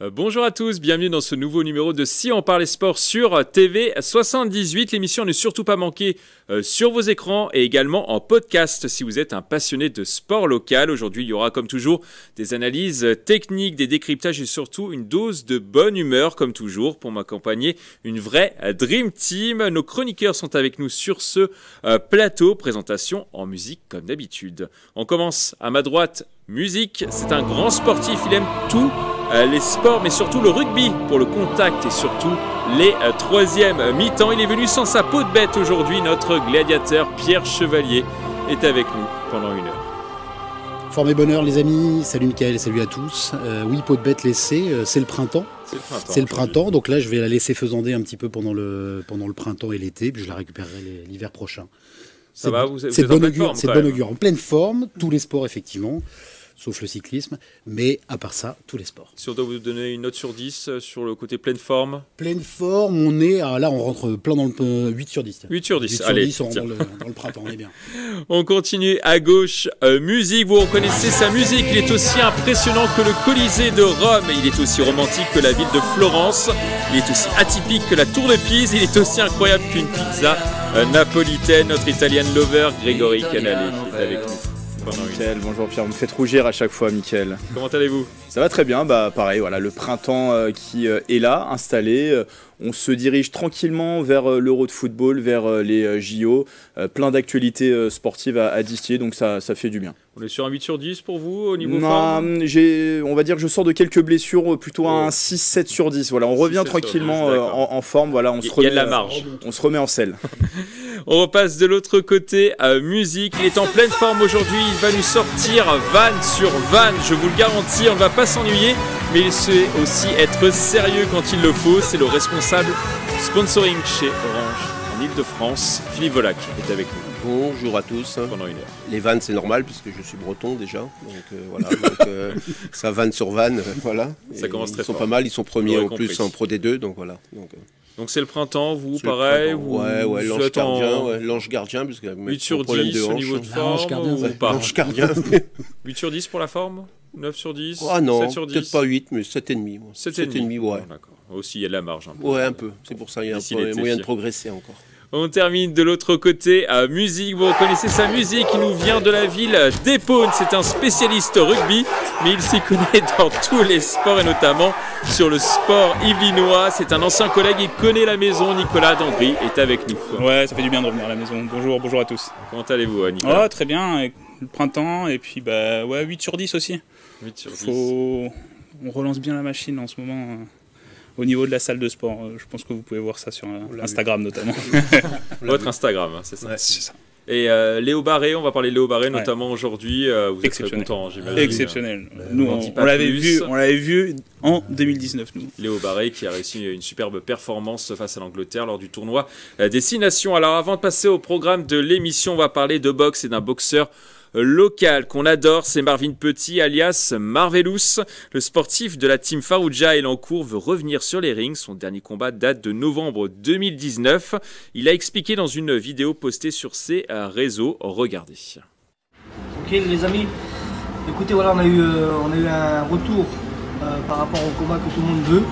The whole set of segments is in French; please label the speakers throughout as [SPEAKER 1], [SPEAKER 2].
[SPEAKER 1] Bonjour à tous, bienvenue dans ce nouveau numéro de Si on parlait sport sur TV78. L'émission à ne surtout pas manquer sur vos écrans et également en podcast si vous êtes un passionné de sport local. Aujourd'hui, il y aura comme toujours des analyses techniques, des décryptages et surtout une dose de bonne humeur comme toujours pour m'accompagner. Une vraie Dream Team. Nos chroniqueurs sont avec nous sur ce plateau. Présentation en musique comme d'habitude. On commence à ma droite. Musique, c'est un grand sportif, il aime tout. Les sports, mais surtout le rugby pour le contact et surtout les troisièmes mi-temps. Il est venu sans sa peau de bête aujourd'hui. Notre gladiateur Pierre Chevalier est avec nous pendant une heure.
[SPEAKER 2] Forme et bonheur les amis, salut Mickaël, salut à tous. Oui, peau de bête laissée, c'est le printemps. C'est le printemps, donc là je vais la laisser faisander un petit peu pendant le printemps et l'été, puis je la récupérerai l'hiver prochain.
[SPEAKER 1] Ça va, vous êtes
[SPEAKER 2] en
[SPEAKER 1] en
[SPEAKER 2] pleine
[SPEAKER 1] pleine forme.
[SPEAKER 2] C'est de bon augure, en pleine forme, tous les sports effectivement. Sauf le cyclisme, mais à part ça, tous les sports.
[SPEAKER 1] Si on doit vous donner une note sur 10 sur le côté pleine forme.
[SPEAKER 2] Pleine forme, on est, là on rentre plein dans le 8 sur 10.
[SPEAKER 1] 8 sur 10,
[SPEAKER 2] 8
[SPEAKER 1] allez.
[SPEAKER 2] Sur 10, on rentre dans le printemps, on est bien.
[SPEAKER 1] On continue à gauche, musique, vous reconnaissez sa musique, il est aussi impressionnant que le Colisée de Rome, il est aussi romantique que la ville de Florence, il est aussi atypique que la Tour de Pise, il est aussi incroyable qu'une pizza napolitaine, notre Italian lover Grégory Canale est avec nous.
[SPEAKER 3] Mickaël, bonjour Pierre, vous me faites rougir à chaque fois Mickaël.
[SPEAKER 1] Comment allez-vous?
[SPEAKER 3] Ça va très bien, pareil, voilà, le printemps qui est là, installé. On se dirige tranquillement vers l'Euro de football, vers les JO. Plein d'actualités sportives à distiller, donc ça fait du bien.
[SPEAKER 1] On est sur un 8 sur 10 pour vous au niveau
[SPEAKER 3] non,
[SPEAKER 1] forme?
[SPEAKER 3] On va dire que je sors de quelques blessures, plutôt un 6-7 sur 10. Voilà, on revient tranquillement en forme, voilà, on se remet,
[SPEAKER 1] il y a de la marge.
[SPEAKER 3] On se remet en selle.
[SPEAKER 1] On repasse de l'autre côté à musique. Il est en pleine forme aujourd'hui. Il va nous sortir vanne sur vanne. Je vous le garantis, on ne va pas s'ennuyer. Mais il sait aussi être sérieux quand il le faut. C'est le responsable sponsoring chez Orange en Ile-de-France. Philippe Volac est avec nous.
[SPEAKER 4] Bonjour à tous.
[SPEAKER 1] Pendant une heure.
[SPEAKER 4] Les vannes, c'est normal puisque je suis breton déjà. Donc voilà, donc, ça vanne sur vanne. Voilà.
[SPEAKER 1] Ça commence très
[SPEAKER 4] fort. Ils sont pas mal, ils sont premiers en plus en Pro D2. Donc voilà.
[SPEAKER 1] Donc c'est le printemps, vous pareil vous,
[SPEAKER 4] ouais, l'ange gardien, l'ange gardien, parce que
[SPEAKER 1] 8 sur 10 au niveau de forme ou pas?
[SPEAKER 4] L'ange gardien.
[SPEAKER 1] 8 sur 10 pour la forme? 9 sur 10?
[SPEAKER 4] Ah non,
[SPEAKER 1] 7 sur 10?
[SPEAKER 4] peut-être pas 8, mais 7,5.
[SPEAKER 1] 7,5,
[SPEAKER 4] ouais.
[SPEAKER 1] D'accord. Aussi, il y a de la marge. Un peu.
[SPEAKER 4] Ouais, un peu. C'est pour ça qu'il y a un moyen de progresser encore.
[SPEAKER 1] On termine de l'autre côté à musique. Vous reconnaissez sa musique, il nous vient de la ville d'Épône. C'est un spécialiste rugby, mais il s'y connaît dans tous les sports et notamment sur le sport yvelinois. C'est un ancien collègue, il connaît la maison. Nicolas Dandry est avec nous.
[SPEAKER 5] Ouais, ça fait du bien de revenir à la maison. Bonjour à tous.
[SPEAKER 1] Comment allez-vous, Nicolas?
[SPEAKER 5] Très bien, avec le printemps et puis 8 sur 10 aussi.
[SPEAKER 1] 8 sur 10.
[SPEAKER 5] On relance bien la machine en ce moment. Au niveau de la salle de sport, je pense que vous pouvez voir ça sur Instagram notamment.
[SPEAKER 1] Votre Instagram, c'est ça.
[SPEAKER 5] Ouais, c'est ça.
[SPEAKER 1] Et Léo Barré, on va parler de Léo Barré notamment aujourd'hui. Vous êtes très content, j'imagine.
[SPEAKER 5] Exceptionnel. Nous, on l'avait vu en 2019, nous.
[SPEAKER 1] Léo Barré qui a réussi une superbe performance face à l'Angleterre lors du tournoi des 6 nations. Alors avant de passer au programme de l'émission, on va parler de boxe et d'un boxeur local qu'on adore, c'est Marvin Petit alias Marvelous. Le sportif de la team Farouja Elancourt veut revenir sur les rings. Son dernier combat date de novembre 2019. Il a expliqué dans une vidéo postée sur ses réseaux. Regardez.
[SPEAKER 6] Ok les amis, écoutez voilà on a eu un retour par rapport au combat que tout le monde veut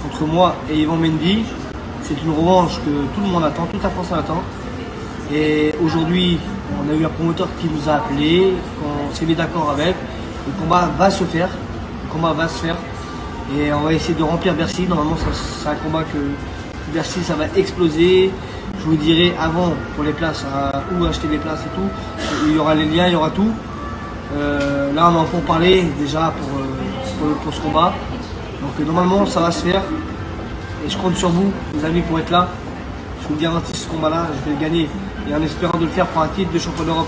[SPEAKER 6] entre moi et Yvan Mendy. C'est une revanche que tout le monde attend, toute la France attend. Et aujourd'hui, on a eu un promoteur qui nous a appelé, on s'est mis d'accord avec. Le combat va se faire. Et on va essayer de remplir Bercy. Normalement, c'est un combat que Bercy, ça va exploser. Je vous dirai avant pour les places, où acheter les places et tout. Il y aura les liens, il y aura tout. Là, on en pour parler déjà pour ce combat. Donc normalement, ça va se faire. Et je compte sur vous, les amis, pour être là. Je vous garantis ce combat-là, je vais le gagner. Et en espérant de le faire pour un titre de champion d'Europe.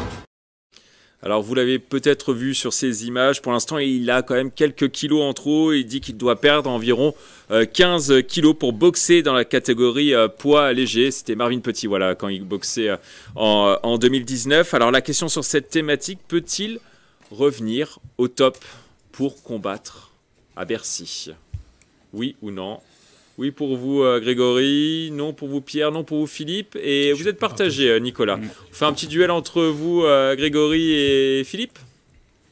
[SPEAKER 1] Alors vous l'avez peut-être vu sur ces images, pour l'instant il a quand même quelques kilos en trop, il dit qu'il doit perdre environ 15 kilos pour boxer dans la catégorie poids léger. C'était Marvin Petit voilà, quand il boxait en 2019. Alors la question sur cette thématique, peut-il revenir au top pour combattre à Bercy? Oui ou non? Oui pour vous Grégory, non pour vous Pierre, non pour vous Philippe. Et vous êtes partagé Nicolas. On fait un petit duel entre vous Grégory et Philippe.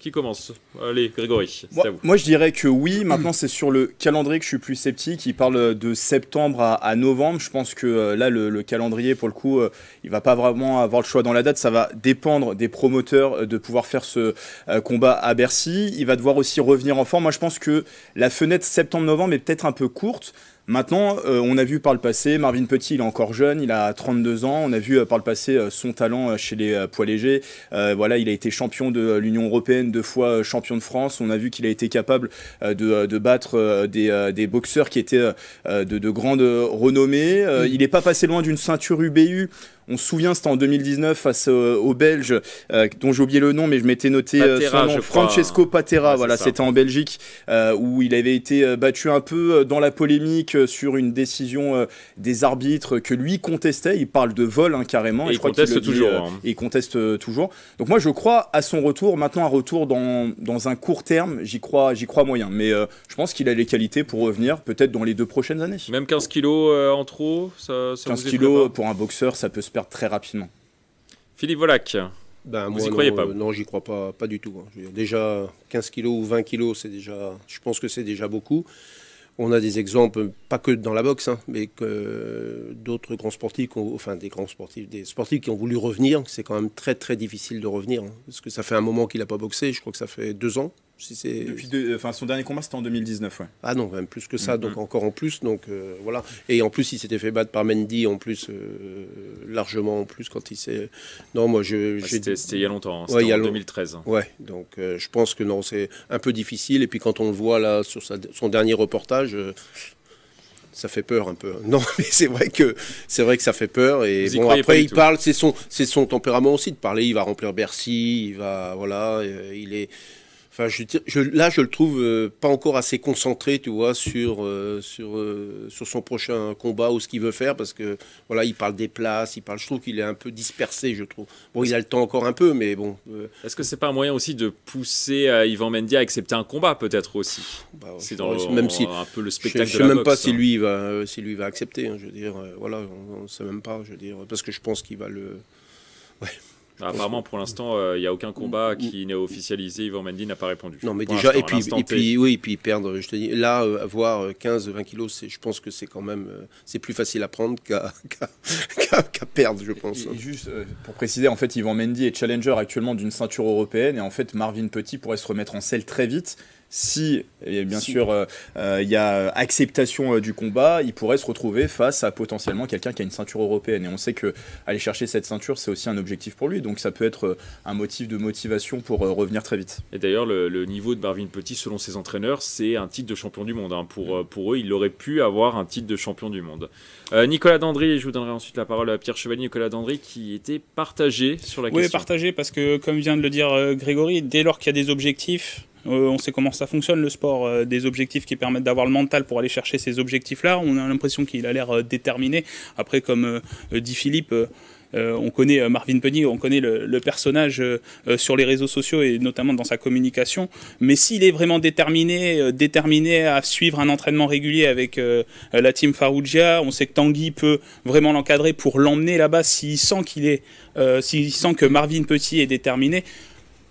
[SPEAKER 1] Qui commence? Allez, Grégory, c'est à vous.
[SPEAKER 3] Moi, je dirais que oui. Maintenant, c'est sur le calendrier que je suis plus sceptique. Il parle de septembre à novembre. Je pense que là, le calendrier, pour le coup, il va pas vraiment avoir le choix dans la date. Ça va dépendre des promoteurs de pouvoir faire ce combat à Bercy. Il va devoir aussi revenir en forme. Moi, je pense que la fenêtre septembre-novembre est peut-être un peu courte. Maintenant, on a vu par le passé, Marvin Petit, il est encore jeune, il a 32 ans. On a vu par le passé son talent chez les poids légers. Voilà, il a été champion de l'Union européenne, 2 fois champion de France. On a vu qu'il a été capable de battre des boxeurs qui étaient de grande renommée. Il n'est pas passé loin d'une ceinture UBU. On se souvient, c'était en 2019 face aux Belges, dont j'ai oublié le nom, mais je m'étais noté
[SPEAKER 1] Patera,
[SPEAKER 3] son nom, Francesco Patera.
[SPEAKER 1] Ouais,
[SPEAKER 3] voilà, c'était en Belgique, où il avait été battu un peu dans la polémique sur une décision des arbitres que lui contestait. Il parle de vol carrément.
[SPEAKER 1] Et il conteste toujours.
[SPEAKER 3] Et il conteste toujours. Donc moi, je crois à son retour. Maintenant, un retour dans un court terme, j'y crois moyen. Mais je pense qu'il a les qualités pour revenir, peut-être dans les 2 prochaines années.
[SPEAKER 1] Même 15 kilos en trop, ça
[SPEAKER 3] 15 kilos pour un boxeur, ça peut se perdre très rapidement.
[SPEAKER 1] Philippe Volac, vous y croyez pas?
[SPEAKER 4] Non, j'y crois pas du tout. Je veux dire, déjà, 15 kilos ou 20 kilos, je pense que c'est déjà beaucoup. On a des exemples, pas que dans la boxe, mais que d'autres grands sportifs, des sportifs qui ont voulu revenir. C'est quand même très très difficile de revenir, parce que ça fait un moment qu'il n'a pas boxé. Je crois que ça fait 2 ans.
[SPEAKER 3] Depuis son dernier combat, c'était en 2019. Ouais.
[SPEAKER 4] Ah non, même plus que ça, donc encore en plus. Donc voilà. Et en plus, il s'était fait battre par Mendy, en plus, largement en plus, quand il s'est. Non, moi,
[SPEAKER 1] c'était il y a longtemps, c'était en 2013.
[SPEAKER 4] Ouais, donc je pense que non, c'est un peu difficile. Et puis quand on le voit là sur son dernier reportage. Ça fait peur un peu. Non, mais c'est vrai que ça fait peur. Et bon, après, il parle, c'est son tempérament aussi de parler. Il va remplir Bercy, il va, voilà, il est. Enfin, là, je le trouve pas encore assez concentré, tu vois, sur son prochain combat ou ce qu'il veut faire, parce que voilà, il parle des places, je trouve qu'il est un peu dispersé, je trouve. Bon, il a le temps encore un peu, mais bon.
[SPEAKER 1] Est-ce que c'est pas un moyen aussi de pousser Yvan Mendy à accepter un combat, peut-être aussi? C'est dans même si un peu le spectacle.
[SPEAKER 4] Je sais même pas si lui va accepter. Je veux dire, voilà, on ne sait même pas. Je veux dire, parce que je pense qu'il va le. Ouais.
[SPEAKER 1] Apparemment, pour l'instant, il n'y a aucun combat qui n'est officialisé. Yvan Mendy n'a pas répondu.
[SPEAKER 4] Non, mais déjà, et puis perdre, je te dis, là, avoir 15-20 kilos, je pense que c'est quand même, c'est plus facile à prendre qu'à perdre, je pense.
[SPEAKER 3] Et juste pour préciser, en fait, Yvan Mendy est challenger actuellement d'une ceinture européenne, et en fait, Marvin Petit pourrait se remettre en selle très vite. Si, bien sûr, il y a acceptation du combat, il pourrait se retrouver face à potentiellement quelqu'un qui a une ceinture européenne. Et on sait que aller chercher cette ceinture, c'est aussi un objectif pour lui. Donc ça peut être un motif de motivation pour revenir très vite.
[SPEAKER 1] Et d'ailleurs, le niveau de Marvin Petit, selon ses entraîneurs, c'est un titre de champion du monde. Pour eux, il aurait pu avoir un titre de champion du monde. Nicolas Dandry, je vous donnerai ensuite la parole à Pierre Chevalier. Nicolas Dandry qui était partagé sur la question.
[SPEAKER 5] Oui, partagé parce que, comme vient de le dire Grégory, dès lors qu'il y a des objectifs, on sait comment ça fonctionne le sport, des objectifs qui permettent d'avoir le mental pour aller chercher ces objectifs-là. On a l'impression qu'il a l'air déterminé. Après, comme dit Philippe, on connaît Marvin Petit, on connaît le personnage sur les réseaux sociaux et notamment dans sa communication. Mais s'il est vraiment déterminé à suivre un entraînement régulier avec la team Farougia, on sait que Tanguy peut vraiment l'encadrer pour l'emmener là-bas s'il sent s'il sent que Marvin Petit est déterminé.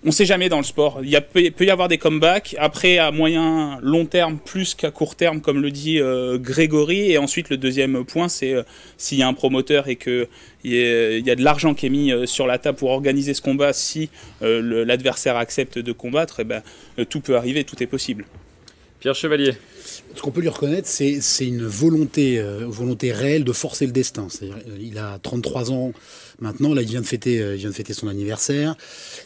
[SPEAKER 5] On ne sait jamais dans le sport. Il peut y avoir des comebacks. Après, à moyen, long terme, plus qu'à court terme, comme le dit Grégory. Et ensuite, le deuxième point, c'est s'il y a un promoteur et qu'il y a de l'argent qui est mis sur la table pour organiser ce combat, si l'adversaire accepte de combattre, tout peut arriver, tout est possible.
[SPEAKER 1] Pierre Chevalier.
[SPEAKER 2] Ce qu'on peut lui reconnaître, c'est une volonté réelle de forcer le destin. Il a 33 ans maintenant, là il vient de fêter son anniversaire.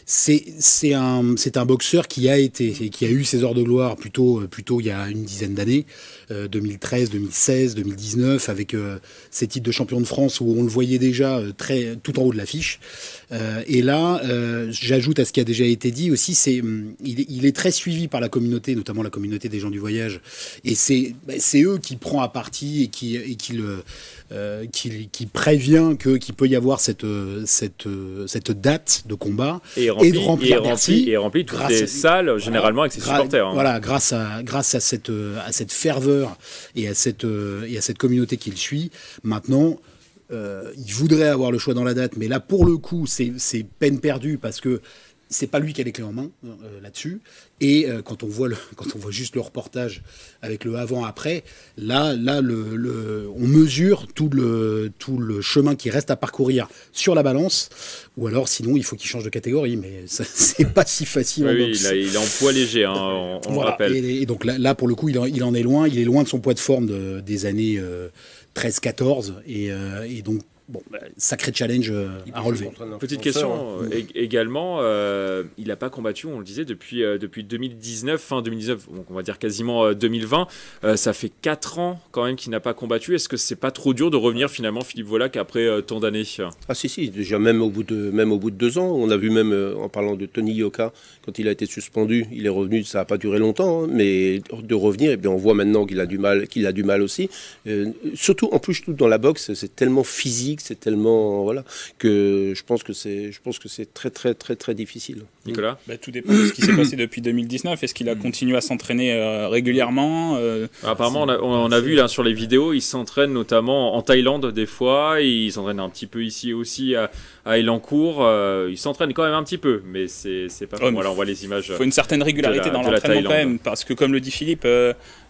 [SPEAKER 2] C'est un boxeur qui a eu ses heures de gloire plutôt il y a une dizaine d'années, 2013, 2016, 2019, avec ses titres de champion de France où on le voyait déjà tout en haut de l'affiche. Et là, j'ajoute à ce qui a déjà été dit aussi, il est très suivi par la communauté, notamment la communauté des gens du voyage. Et c'est eux qui prend à partie et qui prévient qu'il peut y avoir cette date de combat et de remplir Bercy.
[SPEAKER 1] Et remplit toutes les salles, généralement avec ses supporters.
[SPEAKER 2] Voilà, grâce à cette ferveur et à cette communauté qui le suit. Maintenant, il voudrait avoir le choix dans la date, mais là, pour le coup, c'est peine perdue parce que c'est pas lui qui a les clés en main là-dessus. Et quand on voit juste le reportage avec le avant-après, là on mesure tout le chemin qui reste à parcourir sur la balance. Ou alors, sinon, il faut qu'il change de catégorie. Mais c'est pas si facile.
[SPEAKER 1] Oui, il est en poids léger, hein, on le rappelle.
[SPEAKER 2] Et donc là, pour le coup, il en est loin. Il est loin de son poids de forme des années 13-14. Et donc, bon, sacré challenge à relever.
[SPEAKER 1] Petite question également, il n'a pas combattu, on le disait, depuis 2019, fin 2019, donc on va dire quasiment 2020. Ça fait 4 ans quand même qu'il n'a pas combattu. Est-ce que c'est pas trop dur de revenir finalement, Philippe Volac, après tant d'années?
[SPEAKER 4] Ah si, déjà même au bout de 2 ans, on a vu même en parlant de Tony Yoka, quand il a été suspendu, il est revenu, ça n'a pas duré longtemps, hein, mais de revenir, et bien on voit maintenant qu'il a du mal aussi. Surtout, en plus, dans la boxe, c'est tellement physique, c'est tellement que je pense que c'est très très très très difficile.
[SPEAKER 1] Nicolas,
[SPEAKER 5] tout dépend de ce qui s'est passé depuis 2019. Est-ce qu'il a continué à s'entraîner régulièrement?
[SPEAKER 1] Apparemment, on a vu là sur les vidéos, il s'entraîne notamment en Thaïlande des fois, il s'entraîne un petit peu ici aussi à Elancourt. Il s'entraîne quand même un petit peu, mais c'est pas. Voilà, on voit les images.
[SPEAKER 5] Il faut une certaine régularité dans l'entraînement quand même, parce que comme le dit Philippe,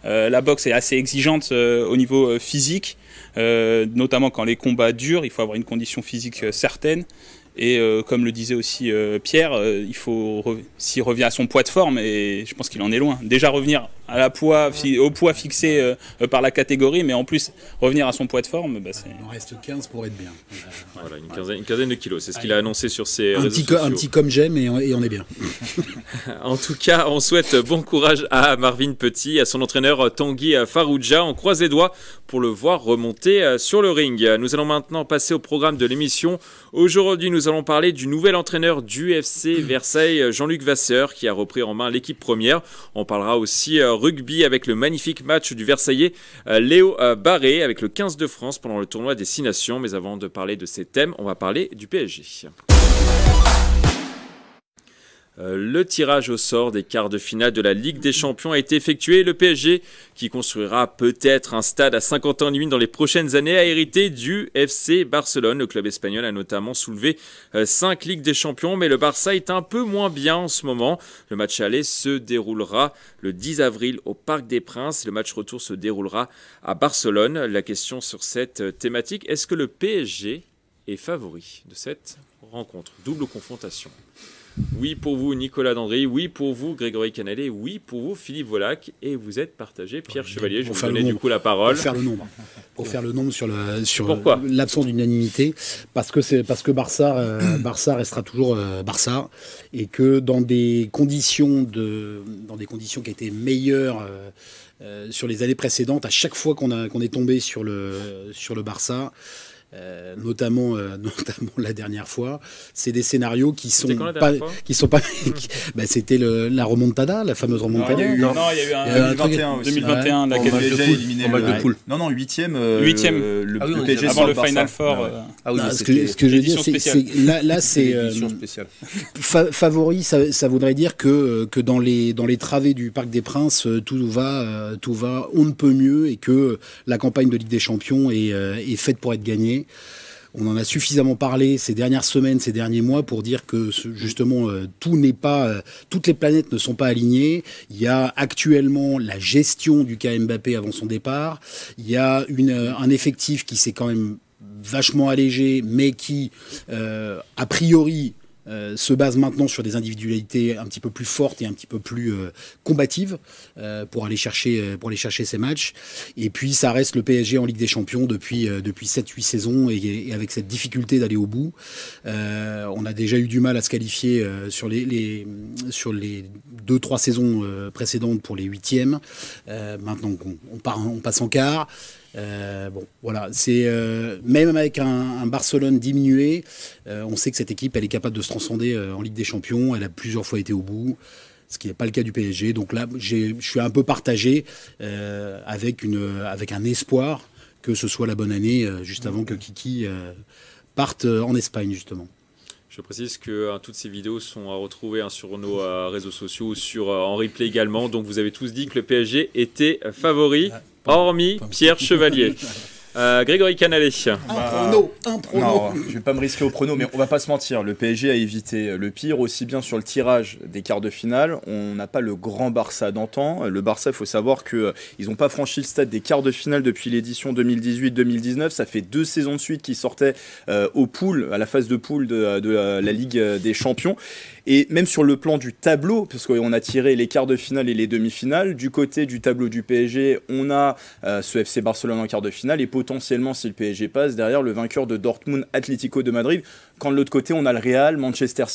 [SPEAKER 5] la boxe est assez exigeante au niveau physique. Notamment quand les combats durent, il faut avoir une condition physique certaine. Et comme le disait aussi Pierre, il faut s'il revient à son poids de forme, et je pense qu'il en est loin. Déjà revenir au poids fixé par la catégorie, mais en plus revenir à son poids de forme, c'est...
[SPEAKER 2] Il en reste 15 pour être bien.
[SPEAKER 1] Voilà, une quinzaine de kilos, c'est ce qu'il a annoncé sur ses réseaux sociaux.
[SPEAKER 2] Un petit comme j'aime et on est bien.
[SPEAKER 1] En tout cas, on souhaite bon courage à Marvin Petit, à son entraîneur Tanguy Farouja. On croise les doigts pour le voir remonter sur le ring. Nous allons maintenant passer au programme de l'émission. Aujourd'hui, nous allons parler du nouvel entraîneur du FC Versailles, Jean-Luc Vasseur, qui a repris en main l'équipe première. On parlera aussi rugby avec le magnifique match du Versaillais Léo Barré avec le 15 de France pendant le tournoi des 6 nations. Mais avant de parler de ces thèmes, on va parler du PSG. Le tirage au sort des quarts de finale de la Ligue des Champions a été effectué. Le PSG, qui construira peut-être un stade à 50 ans limite dans les prochaines années, a hérité du FC Barcelone. Le club espagnol a notamment soulevé 5 Ligues des Champions, mais le Barça est un peu moins bien en ce moment. Le match aller se déroulera le 10 avril au Parc des Princes. Le match retour se déroulera à Barcelone. La question sur cette thématique, est-ce que le PSG est favori de cette rencontre? Double confrontation. Oui pour vous Nicolas Dandry, oui pour vous Grégory Canellet, oui pour vous Philippe Volac, et vous êtes partagé Pierre Chevalier. Je vais vous donner du coup la parole.
[SPEAKER 2] Pour faire le nombre sur l'absence d'unanimité, parce que Barça restera toujours Barça, et que dans des conditions qui étaient meilleures sur les années précédentes, à chaque fois qu'on est tombé sur le Barça, notamment la dernière fois, c'est des scénarios qui sont pas c'était la remontada, la fameuse remontada.
[SPEAKER 5] Il y a eu 2021 la
[SPEAKER 7] de poule. Non, 8e le PSG
[SPEAKER 5] avant le Final Four.
[SPEAKER 2] Ce que je veux dire, c'est là c'est favori, ça voudrait dire que dans les travées du Parc des Princes, tout va on ne peut mieux, et que la campagne de Ligue des Champions est faite pour être gagnée. On en a suffisamment parlé ces dernières semaines, ces derniers mois, pour dire que justement toutes les planètes ne sont pas alignées. Il y a actuellement la gestion du cas Mbappé avant son départ. Il y a un effectif qui s'est quand même vachement allégé, mais qui a priori se base maintenant sur des individualités un petit peu plus fortes et un petit peu plus combatives pour aller chercher ces matchs. Et puis ça reste le PSG en Ligue des Champions depuis 7-8 saisons, et avec cette difficulté d'aller au bout. On a déjà eu du mal à se qualifier sur les 2-3 saisons précédentes pour les 8e. Maintenant on passe en quart. C'est même avec un Barcelone diminué, on sait que cette équipe, elle est capable de se transcender en Ligue des Champions. Elle a plusieurs fois été au bout, ce qui n'est pas le cas du PSG. Donc là, je suis un peu partagé avec un espoir que ce soit la bonne année, juste avant que Kiki parte en Espagne, justement.
[SPEAKER 1] Je précise que toutes ces vidéos sont à retrouver sur nos réseaux sociaux, en replay également. Donc vous avez tous dit que le PSG était favori, hormis Pierre Chevalier. Grégory Canalé.
[SPEAKER 2] Un prono.
[SPEAKER 3] Non, je vais pas me risquer au prono, mais on va pas se mentir. Le PSG a évité le pire, aussi bien sur le tirage des quarts de finale. On n'a pas le grand Barça d'antan. Le Barça, il faut savoir qu'ils n'ont pas franchi le stade des quarts de finale depuis l'édition 2018-2019. Ça fait 2 saisons de suite qu'ils sortaient aux poules, à la phase de poule de la Ligue des Champions. Et même sur le plan du tableau, parce qu'on a tiré les quarts de finale et les demi-finales, du côté du tableau du PSG, on a ce FC Barcelone en quart de finale et potentiellement, si le PSG passe, derrière le vainqueur de Dortmund, Atlético de Madrid. Quand de l'autre côté, on a le Real, Manchester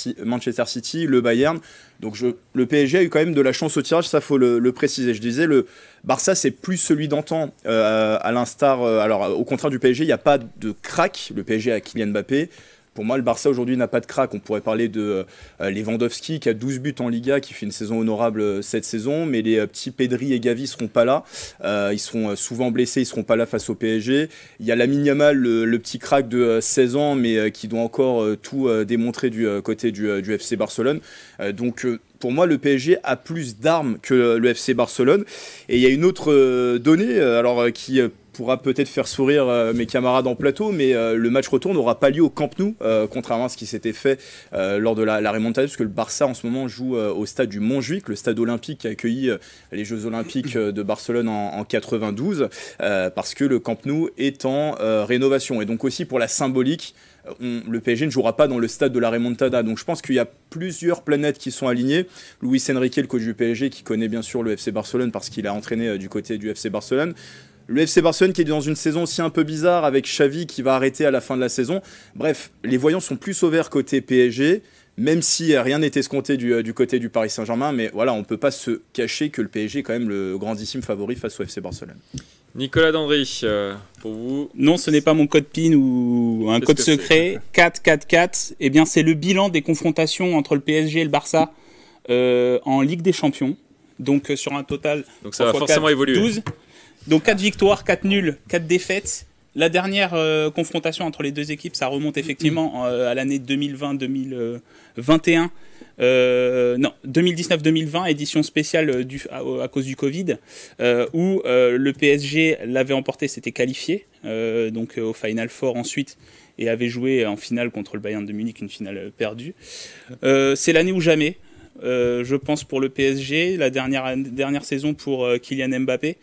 [SPEAKER 3] City, le Bayern. Donc le PSG a eu quand même de la chance au tirage, ça faut le préciser. Je disais, le Barça, c'est plus celui d'antan, à l'instar... alors, au contraire du PSG, il n'y a pas de crack. Le PSG a Kylian Mbappé. Pour moi, le Barça aujourd'hui n'a pas de crack. On pourrait parler de Lewandowski qui a 12 buts en Liga, qui fait une saison honorable cette saison, mais les petits Pedri et Gavi ne seront pas là. Ils seront souvent blessés, ils ne seront pas là face au PSG. Il y a Lamine Yamal, le petit crack de 16 ans, mais qui doit encore tout démontrer du côté du FC Barcelone. Donc pour moi, le PSG a plus d'armes que le FC Barcelone. Et il y a une autre donnée qui pourra peut-être faire sourire mes camarades en plateau, mais le match retour n'aura pas lieu au Camp Nou, contrairement à ce qui s'était fait lors de la remontada, puisque le Barça en ce moment joue au stade du Montjuïc, le stade olympique qui a accueilli les Jeux Olympiques de Barcelone en 92, parce que le Camp Nou est en rénovation. Et donc aussi pour la symbolique, le PSG ne jouera pas dans le stade de la remontada. Donc je pense qu'il y a plusieurs planètes qui sont alignées. Luis Enrique, le coach du PSG, qui connaît bien sûr le FC Barcelone parce qu'il a entraîné du côté du FC Barcelone. Le FC Barcelone qui est dans une saison aussi un peu bizarre avec Xavi qui va arrêter à la fin de la saison. Bref, les voyants sont plus au vert côté PSG, même si rien n'est escompté du côté du Paris Saint-Germain. Mais voilà, on ne peut pas se cacher que le PSG est quand même le grandissime favori face au FC Barcelone.
[SPEAKER 1] Nicolas Dandry, pour vous?
[SPEAKER 5] Non, ce n'est pas mon code PIN ou un code secret. 4-4-4, eh bien, c'est le bilan des confrontations entre le PSG et le Barça en Ligue des Champions. Donc sur un total...
[SPEAKER 1] Donc ça va forcément évoluer.
[SPEAKER 5] 12. Donc 4 victoires, 4 nuls, 4 défaites. La dernière confrontation entre les deux équipes, ça remonte effectivement à l'année 2020-2021. 2019-2020, édition spéciale à cause du Covid, où le PSG l'avait emporté, s'était qualifié donc au Final Four ensuite, et avait joué en finale contre le Bayern de Munich, une finale perdue. C'est l'année ou jamais, je pense, pour le PSG, la dernière saison pour Kylian Mbappé.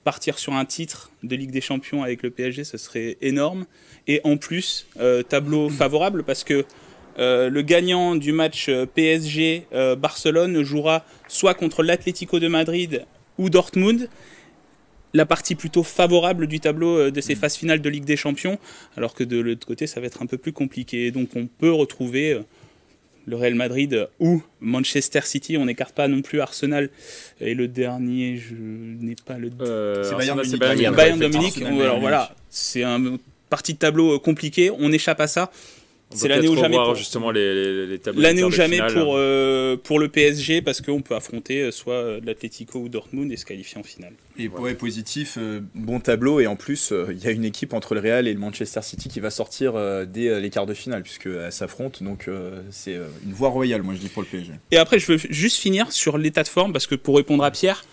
[SPEAKER 5] Partir sur un titre de Ligue des Champions avec le PSG, ce serait énorme. Et en plus, tableau favorable parce que le gagnant du match PSG-Barcelone jouera soit contre l'Atlético de Madrid ou Dortmund. La partie plutôt favorable du tableau de ces phases finales de Ligue des Champions, alors que de l'autre côté, ça va être un peu plus compliqué. Donc on peut retrouver le Real Madrid ou Manchester City. On n'écarte pas non plus Arsenal. Et le dernier, je n'ai pas le...
[SPEAKER 3] c'est
[SPEAKER 5] Bayern de Munich. Alors voilà, c'est une partie de tableau compliquée. On échappe à ça.
[SPEAKER 1] C'est l'année ou jamais pour justement les tableaux.
[SPEAKER 5] L'année ou jamais pour le PSG, parce qu'on peut affronter soit l'Atlético ou Dortmund et se qualifier en finale.
[SPEAKER 3] Et ouais, positif, bon tableau, et en plus il y a une équipe entre le Real et le Manchester City qui va sortir dès les quarts de finale puisqu'elles s'affrontent, donc c'est une voie royale, moi je dis, pour le PSG.
[SPEAKER 5] Et après je veux juste finir sur l'état de forme, parce que pour répondre à Pierre,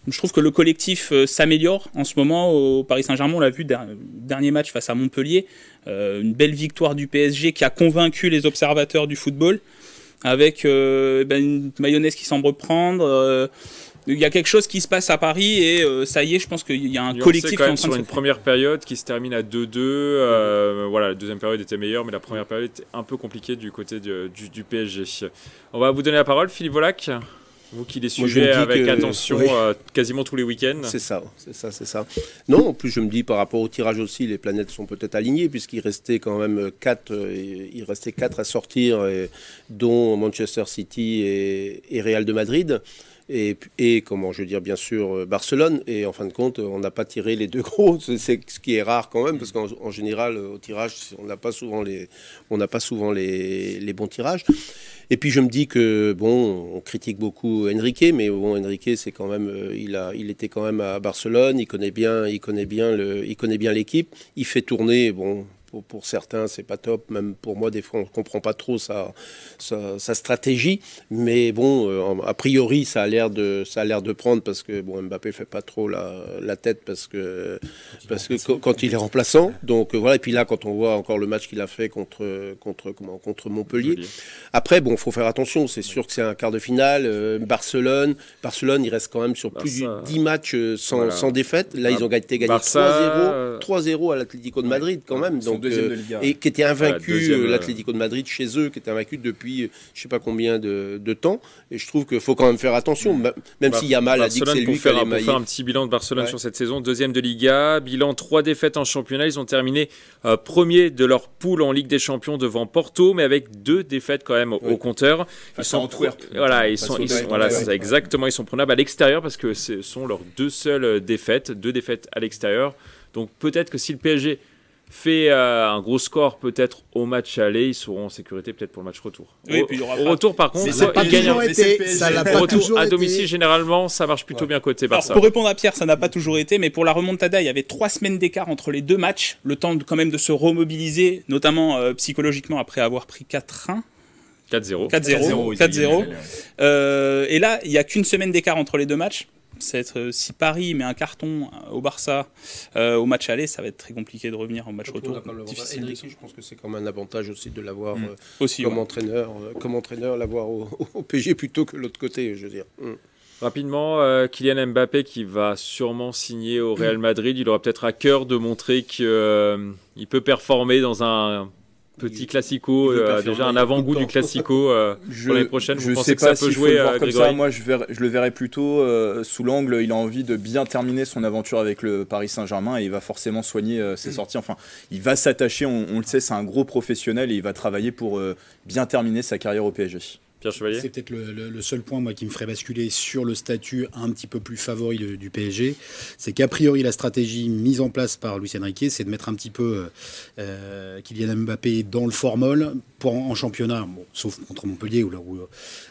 [SPEAKER 5] je trouve que le collectif s'améliore en ce moment au Paris Saint-Germain. On l'a vu, dernier match face à Montpellier, une belle victoire du PSG qui a convaincu les observateurs du football, avec une mayonnaise qui semble reprendre. Il y a quelque chose qui se passe à Paris et ça y est, je pense qu'il y a un collectif qui est en train de se
[SPEAKER 1] sur une première période qui se termine à 2-2. Voilà, la deuxième période était meilleure, mais la première période était un peu compliquée du côté du PSG. On va vous donner la parole, Philippe Volac. Vous qui les suivez avec attention quasiment tous les week-ends.
[SPEAKER 4] C'est ça. Non, en plus je me dis par rapport au tirage aussi, les planètes sont peut-être alignées puisqu'il restait quand même 4 à sortir, dont Manchester City et Real de Madrid. Et comment je veux dire, bien sûr, Barcelone. Et en fin de compte, on n'a pas tiré les deux gros. C'est ce qui est rare quand même, parce qu'en général, au tirage, on n'a pas souvent les bons tirages. Et puis je me dis que, bon, on critique beaucoup Enrique, mais bon, Enrique, c'est quand même, il était quand même à Barcelone, il connaît bien l'équipe, il fait tourner, bon, pour certains, c'est pas top. Même pour moi, des fois, on comprend pas trop sa stratégie. Mais bon, a priori, ça a l'air de prendre parce que bon, Mbappé fait pas trop la tête parce que quand il est remplaçant. Donc voilà. Et puis là, quand on voit encore le match qu'il a fait contre Montpellier. Après, bon, faut faire attention. C'est sûr que c'est un quart de finale. Barcelone, il reste quand même sur plus de 10 matchs sans défaite. Là, ils ont gagné 3-0 à l'Atlético de Madrid quand même. Donc, et qui était invaincu, l'Atlético de Madrid chez eux, qui était invaincu depuis je sais pas combien de temps. Et je trouve qu'il faut quand même faire attention, même si Yamal a dit que c'est lui qui allait mailler.
[SPEAKER 1] Pour faire un petit bilan de Barcelone sur cette saison, 2e de Liga, bilan 3 défaites en championnat. Ils ont terminé premier de leur poule en Ligue des Champions devant Porto, mais avec 2 défaites quand même au compteur. Ils sont c'est exactement, ils sont prenables à l'extérieur parce que ce sont leurs 2 seules défaites, 2 défaites à l'extérieur. Donc peut-être que si le PSG fait un gros score peut-être au match aller, ils seront en sécurité peut-être pour le match retour.
[SPEAKER 5] Oui,
[SPEAKER 1] au retour par contre, ils gagnent à domicile. Généralement, ça marche plutôt bien côté Barça.
[SPEAKER 5] Pour répondre à Pierre, ça n'a pas toujours été, mais pour la remontada, il y avait 3 semaines d'écart entre les 2 matchs, le temps quand même de se remobiliser, notamment psychologiquement après avoir pris 4-1. 4-0. Et là, il n'y a qu'une semaine d'écart entre les 2 matchs. Si Paris met un carton au Barça au match aller, ça va être très compliqué de revenir au match retour.
[SPEAKER 4] Je pense que c'est quand même un avantage aussi de l'avoir comme entraîneur, l'avoir au PSG plutôt que l'autre côté, je veux dire.
[SPEAKER 1] Rapidement, Kylian Mbappé qui va sûrement signer au Real Madrid, il aura peut-être à cœur de montrer qu'il peut performer dans un petit classico, déjà un avant-goût du classico pour l'année prochaine. Vous pensez que ça peut jouer,
[SPEAKER 3] comme ça. Moi, je le verrais plutôt sous l'angle. Il a envie de bien terminer son aventure avec le Paris Saint-Germain et il va forcément soigner ses sorties. Enfin, il va s'attacher, on le sait, c'est un gros professionnel et il va travailler pour bien terminer sa carrière au PSG.
[SPEAKER 1] Pierre Chevalier.
[SPEAKER 2] C'est peut-être le seul point moi, qui me ferait basculer sur le statut un petit peu plus favori du PSG. C'est qu'a priori, la stratégie mise en place par Luis Enrique, c'est de mettre un petit peu Kylian Mbappé dans le formol en championnat, bon, sauf contre Montpellier où là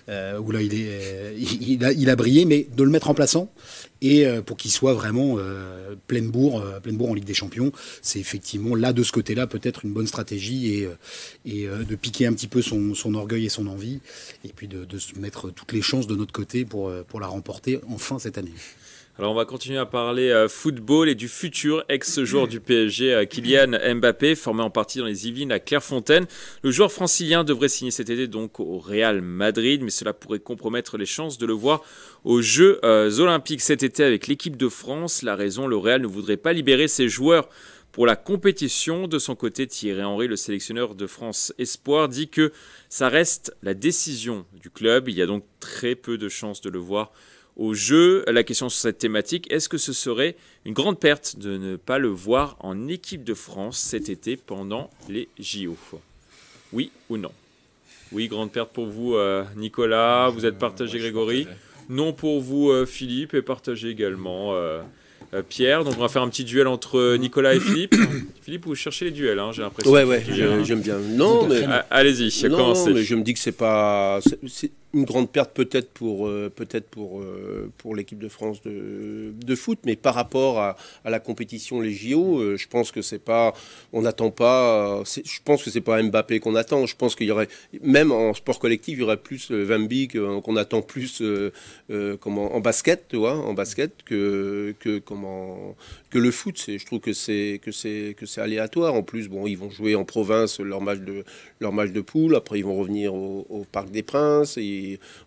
[SPEAKER 2] il a brillé, mais de le mettre en plaçant et pour qu'il soit vraiment pleine bourre en Ligue des Champions. C'est effectivement là, de ce côté-là, peut-être une bonne stratégie et de piquer un petit peu son orgueil et son envie, et puis de se mettre toutes les chances de notre côté pour la remporter enfin cette année.
[SPEAKER 1] Alors on va continuer à parler football et du futur ex-joueur du PSG, Kylian Mbappé, formé en partie dans les Yvelines à Clairefontaine. Le joueur francilien devrait signer cet été donc au Real Madrid, mais cela pourrait compromettre les chances de le voir aux Jeux Olympiques cet été avec l'équipe de France. La raison, le Real ne voudrait pas libérer ses joueurs pour la compétition. De son côté, Thierry Henry, le sélectionneur de France Espoir, dit que ça reste la décision du club. Il y a donc très peu de chances de le voir au jeu. La question sur cette thématique, est-ce que ce serait une grande perte de ne pas le voir en équipe de France cet été pendant les JO? Oui ou non? Oui, grande perte pour vous, Nicolas. Vous êtes partagé, Grégory. Non pour vous, Philippe, et partagé également, Pierre. Donc on va faire un petit duel entre Nicolas et Philippe. Philippe, vous cherchez les duels, hein, j'ai l'impression.
[SPEAKER 4] Ouais, j'aime bien. Non, mais
[SPEAKER 1] allez-y, commencez.
[SPEAKER 4] Mais je me dis que c'est pas... C'est une grande perte peut-être pour l'équipe de France de foot, mais par rapport à la compétition, les JO, je pense que c'est pas, on n'attend pas, je pense que c'est pas Mbappé qu'on attend. Je pense qu'il y aurait, même en sport collectif, il y aurait plus Van Beek qu'on attend plus en basket, tu vois, que le foot. Je trouve que c'est aléatoire. En plus, bon, ils vont jouer en province leur match de poule. Après, ils vont revenir au Parc des Princes.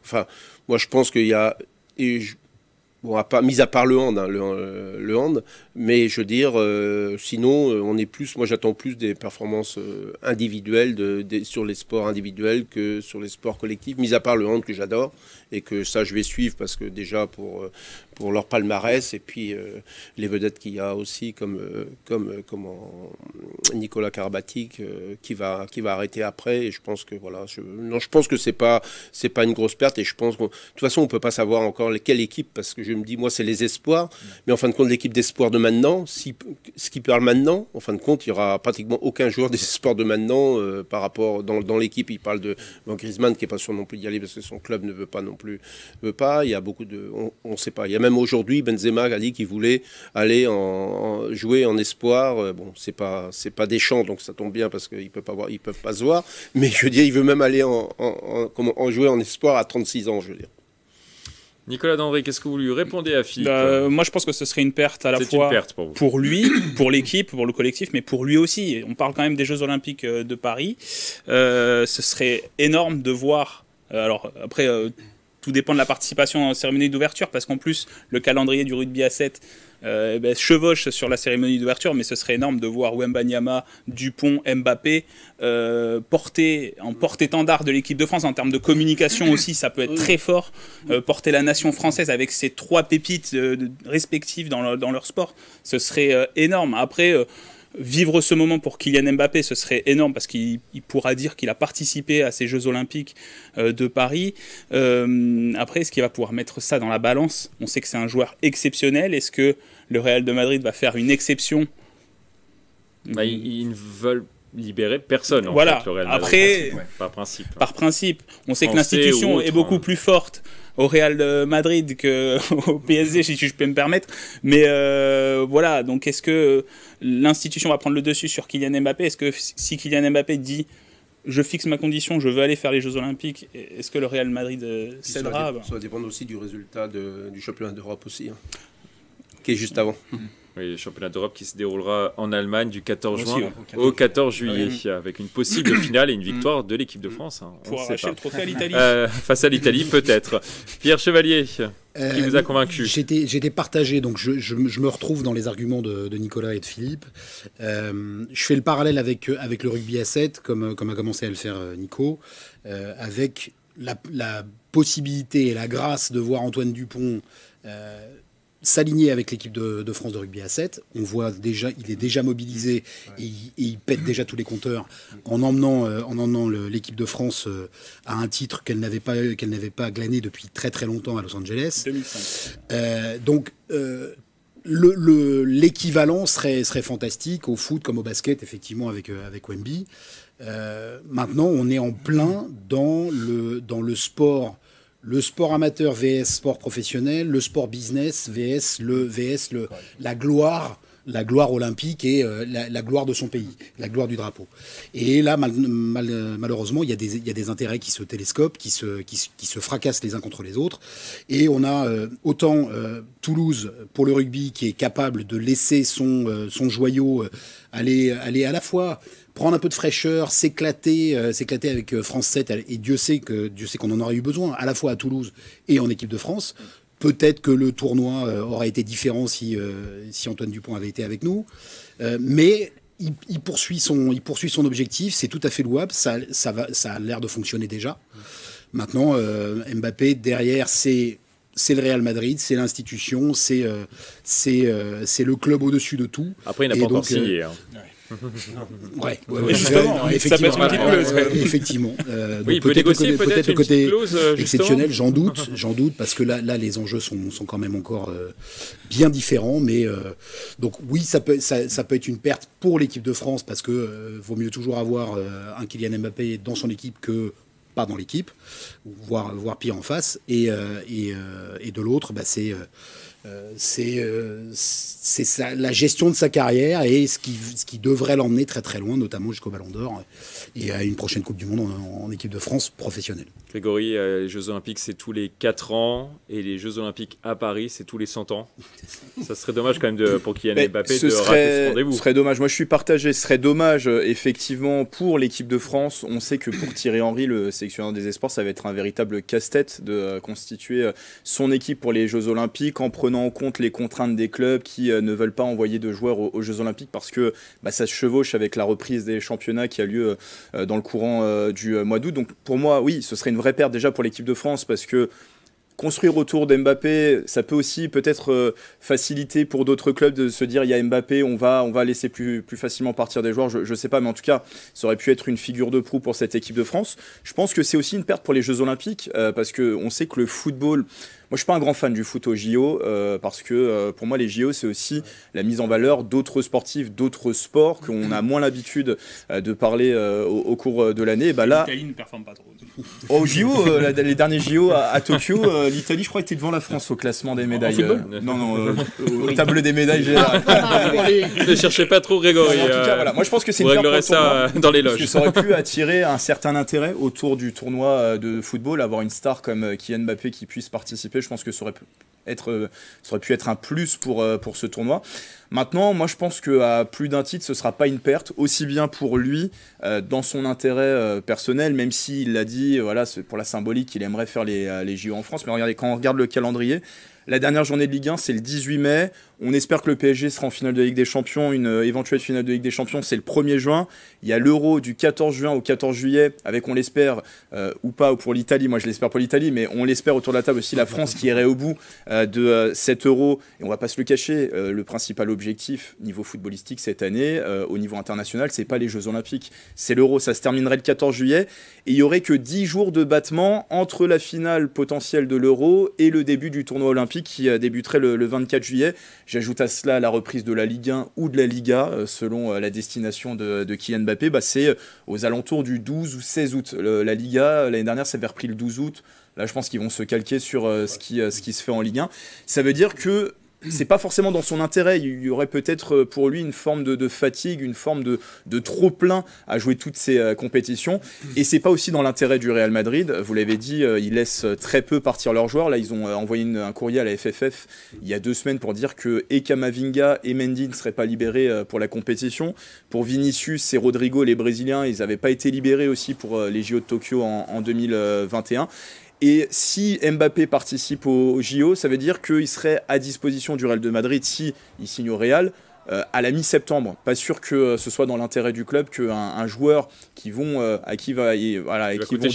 [SPEAKER 4] Enfin, moi, je pense qu'il y a... mis à part le hand, le hand, mais je veux dire, sinon, moi j'attends plus des performances individuelles sur les sports individuels que sur les sports collectifs, mis à part le hand que j'adore et que ça je vais suivre parce que déjà pour leur palmarès et puis les vedettes qu'il y a aussi comme Nicolas Karabatic qui va arrêter après, et je pense que voilà, je pense que c'est pas une grosse perte, et je pense que de toute façon on peut pas savoir encore quelle équipe, parce que je me dis moi c'est les espoirs, mais en fin de compte l'équipe d'espoir de maintenant, ce qui parle maintenant, en fin de compte il y aura pratiquement aucun joueur des espoirs de maintenant par rapport dans l'équipe. Il parle de Griezmann qui est pas sûr non plus d'y aller parce que son club ne veut pas non plus, il y a beaucoup de, on sait pas, il y a même aujourd'hui, Benzema a dit qu'il voulait aller jouer en espoir. Bon, c'est pas Deschamps, donc ça tombe bien parce qu'ils ils peuvent pas se voir. Mais je veux dire, il veut même aller en jouer en espoir à 36 ans, je veux dire.
[SPEAKER 1] Nicolas Dandré, qu'est-ce que vous lui répondez à Philippe?
[SPEAKER 5] Moi, je pense que ce serait une perte à la fois pour lui, pour l'équipe, pour le collectif, mais pour lui aussi. On parle quand même des Jeux Olympiques de Paris. Ce serait énorme de voir... alors après, tout dépend de la participation en cérémonie d'ouverture, parce qu'en plus, le calendrier du rugby à 7 chevauche sur la cérémonie d'ouverture, mais ce serait énorme de voir Wembanyama, Dupont, Mbappé porter porte-étendard de l'équipe de France en termes de communication aussi, ça peut être très fort. Porter la nation française avec ces 3 pépites respectives dans leur sport, ce serait énorme. Après, vivre ce moment pour Kylian Mbappé, ce serait énorme parce qu'il pourra dire qu'il a participé à ces Jeux Olympiques de Paris. Après, est-ce qu'il va pouvoir mettre ça dans la balance? On sait que c'est un joueur exceptionnel. Est-ce que le Real de Madrid va faire une exception?
[SPEAKER 1] Ils ne veulent libérer personne.
[SPEAKER 5] Voilà.
[SPEAKER 1] En fait, le Real Madrid.
[SPEAKER 5] Après,
[SPEAKER 1] par principe.
[SPEAKER 5] Par principe. On sait que l'institution est beaucoup plus forte au Real de Madrid qu'au PSG, si je peux me permettre. Mais voilà, donc est-ce que l'institution va prendre le dessus sur Kylian Mbappé? Est-ce que si Kylian Mbappé dit « je fixe ma condition, je veux aller faire les Jeux Olympiques », est-ce que le Real Madrid cédera?
[SPEAKER 4] Ça va dépendre aussi du résultat du championnat d'Europe aussi, qui est juste avant.
[SPEAKER 1] Oui, le championnat d'Europe qui se déroulera en Allemagne du 14 juin au 14 juillet, avec une possible finale et une victoire de l'équipe de France.
[SPEAKER 5] Pour arracher le trophée à l'Italie.
[SPEAKER 1] Face à l'Italie, peut-être. Pierre Chevalier, qui vous a convaincu?
[SPEAKER 2] J'étais partagé, donc je me retrouve dans les arguments de Nicolas et de Philippe. Je fais le parallèle avec le rugby à 7, comme a commencé à le faire Nico, avec la possibilité et la grâce de voir Antoine Dupont s'aligner avec l'équipe de France de rugby à 7. On voit déjà, il est déjà mobilisé et il pète déjà tous les compteurs en emmenant l'équipe de France à un titre qu'elle n'avait pas glané depuis très très longtemps à Los Angeles.
[SPEAKER 5] 2005.
[SPEAKER 2] Donc l'équivalent serait fantastique au foot comme au basket, effectivement, avec Wemby. Maintenant, on est en plein dans le sport. Le sport amateur vs sport professionnel, le sport business vs la gloire olympique et la gloire de son pays, la gloire du drapeau. Et là, malheureusement, il y a des intérêts qui se télescopent, qui se fracassent les uns contre les autres. Et on a autant Toulouse pour le rugby qui est capable de laisser son joyau aller à la fois prendre un peu de fraîcheur, s'éclater avec France 7, et Dieu sait qu'on en aurait eu besoin, à la fois à Toulouse et en équipe de France. Peut-être que le tournoi aurait été différent si Antoine Dupont avait été avec nous. Mais il poursuit son objectif, c'est tout à fait louable, ça a l'air de fonctionner déjà. Maintenant, Mbappé, derrière, c'est le Real Madrid, c'est l'institution, c'est le club au-dessus de tout.
[SPEAKER 1] Après, il n'a pas encore signé.
[SPEAKER 2] Ouais,
[SPEAKER 5] justement,
[SPEAKER 2] effectivement.
[SPEAKER 1] Oui, peut-être
[SPEAKER 2] le côté exceptionnel, j'en doute, parce que là, les enjeux sont quand même encore bien différents. Mais donc oui, ça peut être une perte pour l'équipe de France parce que vaut mieux toujours avoir un Kylian Mbappé dans son équipe que pas dans l'équipe, voire pire en face. Et de l'autre, c'est la gestion de sa carrière et ce qui devrait l'emmener très très loin, notamment jusqu'au Ballon d'Or et à une prochaine Coupe du Monde en équipe de France professionnelle.
[SPEAKER 1] Grégory, les Jeux Olympiques, c'est tous les 4 ans et les Jeux Olympiques à Paris, c'est tous les 100 ans. Ça serait dommage quand même pour Kylian Mbappé de rater ce rendez-vous.
[SPEAKER 3] Ce serait dommage. Moi, je suis partagé. Ce serait dommage, effectivement, pour l'équipe de France. On sait que pour Thierry Henry, le sélectionneur des espoirs, ça va être un véritable casse-tête de constituer son équipe pour les Jeux Olympiques en prenant en compte les contraintes des clubs qui ne veulent pas envoyer de joueurs aux Jeux Olympiques parce que ça se chevauche avec la reprise des championnats qui a lieu dans le courant du mois d'août. Donc pour moi, oui, ce serait une vraie perte déjà pour l'équipe de France parce que construire autour d'Mbappé, ça peut aussi peut-être faciliter pour d'autres clubs de se dire il y a Mbappé, on va laisser plus facilement partir des joueurs, je sais pas, mais en tout cas, ça aurait pu être une figure de proue pour cette équipe de France. Je pense que c'est aussi une perte pour les Jeux Olympiques parce qu'on sait que le football, je suis pas un grand fan du foot aux JO parce que pour moi les JO c'est aussi la mise en valeur d'autres sportifs, d'autres sports qu'on a moins l'habitude de parler au cours de l'année. Bah là,
[SPEAKER 5] l'Italie ne performe pas trop.
[SPEAKER 3] Aux JO, les derniers JO à Tokyo, l'Italie je crois était devant la France au classement des médailles. Non, au tableau des médailles générales.
[SPEAKER 1] Ne cherchez pas trop Grégory.
[SPEAKER 3] En tout cas, voilà. Moi je pense que c'est
[SPEAKER 1] vous réglerez ça dans les loges.
[SPEAKER 3] Parce que ça aurait pu attirer un certain intérêt autour du tournoi de football, avoir une star comme Kylian Mbappé qui puisse participer. Je pense que ça aurait pu être un plus pour ce tournoi. Maintenant, moi je pense qu'à plus d'un titre, ce ne sera pas une perte, aussi bien pour lui, dans son intérêt personnel, même s'il l'a dit, voilà, pour la symbolique, il aimerait faire les JO en France. Mais regardez, quand on regarde le calendrier, la dernière journée de Ligue 1, c'est le 18 mai. On espère que le PSG sera en finale de Ligue des Champions. Une éventuelle finale de Ligue des Champions, c'est le 1er juin. Il y a l'Euro du 14 juin au 14 juillet, avec, on l'espère, ou pas, ou pour l'Italie. Moi, je l'espère pour l'Italie, mais on l'espère autour de la table aussi la France qui irait au bout de cet Euro. Et on va pas se le cacher, le principal objectif niveau footballistique cette année, au niveau international, c'est pas les Jeux Olympiques. C'est l'Euro. Ça se terminerait le 14 juillet. Et il y aurait que 10 jours de battement entre la finale potentielle de l'Euro et le début du tournoi olympique qui débuterait le 24 juillet. J'ajoute à cela la reprise de la Ligue 1 ou de la Liga, selon la destination de Kylian Mbappé. C'est aux alentours du 12 ou 16 août. La Liga, l'année dernière, ça avait repris le 12 août. Là, je pense qu'ils vont se calquer sur ce qui se fait en Ligue 1. Ça veut dire que c'est pas forcément dans son intérêt. Il y aurait peut-être pour lui une forme de fatigue, une forme de trop-plein à jouer toutes ces compétitions. Et c'est pas aussi dans l'intérêt du Real Madrid. Vous l'avez dit, ils laissent très peu partir leurs joueurs. Là, ils ont envoyé un courrier à la FFF il y a 2 semaines pour dire que Camavinga et Mendy ne seraient pas libérés pour la compétition. Pour Vinicius et Rodrigo, les Brésiliens, ils n'avaient pas été libérés aussi pour les JO de Tokyo en 2021. Et si Mbappé participe au JO, ça veut dire qu'il serait à disposition du Real de Madrid si il signe au Real à la mi-septembre. Pas sûr que ce soit dans l'intérêt du club qu'un joueur à qui vont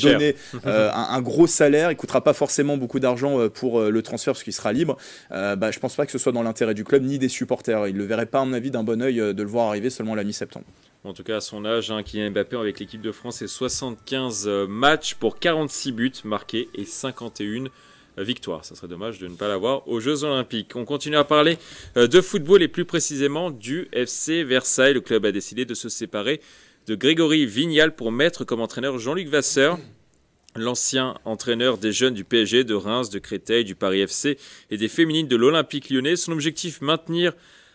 [SPEAKER 3] donner un gros salaire, il coûtera pas forcément beaucoup d'argent pour le transfert parce qu'il sera libre. Je pense pas que ce soit dans l'intérêt du club ni des supporters. Ils le verraient pas à mon avis d'un bon œil de le voir arriver seulement à la mi-septembre.
[SPEAKER 1] En tout cas, à son âge, Kylian Mbappé avec l'équipe de France, c'est 75 matchs pour 46 buts marqués et 51 victoires. Ça serait dommage de ne pas l'avoir aux Jeux Olympiques. On continue à parler de football et plus précisément du FC Versailles. Le club a décidé de se séparer de Grégory Vignal pour mettre comme entraîneur Jean-Luc Vasseur, l'ancien entraîneur des jeunes du PSG, de Reims, de Créteil, du Paris FC et des féminines de l'Olympique Lyonnais. Son objectif, maintenir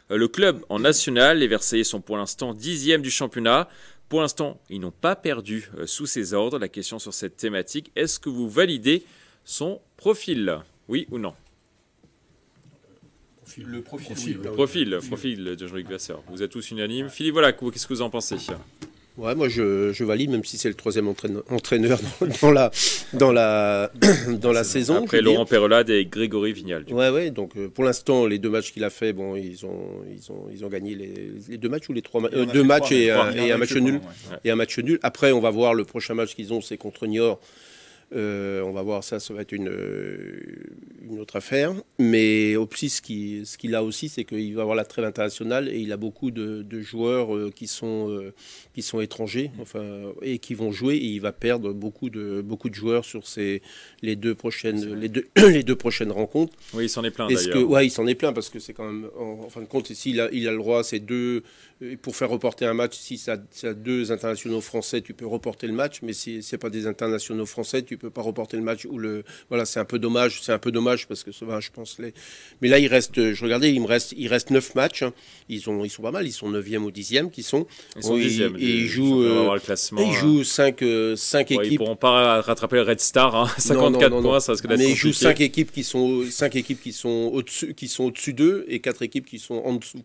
[SPEAKER 1] le club en national. Les Versaillais sont pour l'instant 10e du championnat. Pour l'instant, ils n'ont pas perdu sous ses ordres. La question sur cette thématique, est-ce que vous validez son profil? Oui ou non?
[SPEAKER 3] Le
[SPEAKER 1] profil de Jean-Luc Vasseur. Vous êtes tous unanimes. Philippe, voilà, qu'est-ce que vous en pensez?
[SPEAKER 4] Ouais, moi je valide, même si c'est le 3e entraîneur dans la saison.
[SPEAKER 1] Après Laurent Perrelade et Grégory Vignal.
[SPEAKER 4] Ouais, donc pour l'instant, les 2 matchs qu'il a fait, bon, ils ont gagné les 2 matchs ou les 3 matchs, 2 matchs et un match nul. Et un match nul. Après, on va voir le prochain match qu'ils ont, c'est contre Niort. On va voir ça va être une autre affaire. Mais aussi, ce qu'il a aussi, c'est qu'il va avoir la trêve internationale et il a beaucoup de joueurs qui sont étrangers, et qui vont jouer. Et il va perdre beaucoup de joueurs sur les deux prochaines rencontres.
[SPEAKER 1] Oui, il s'en est plein d'ailleurs.
[SPEAKER 4] Ouais, il s'en est plein parce que c'est quand même, en fin de compte, ici, il a le droit, c'est 2. Pour faire reporter un match, si ça a 2 internationaux français, tu peux reporter le match, mais si c'est pas des internationaux français, tu peux pas reporter le match. Voilà, c'est un peu dommage parce que ça va, je pense. Mais là, il reste 9 matchs. Hein. Ils sont pas mal, ils sont 9e ou 10e qui sont.
[SPEAKER 1] Ils sont 10e.
[SPEAKER 4] Et ils jouent 5 équipes.
[SPEAKER 1] Ils pourront pas rattraper le Red Star, 54 points, ça risque d'être compliqué.
[SPEAKER 4] Mais ils jouent 5 équipes qui sont au-dessus d'eux et 4 équipes qui sont en dessous.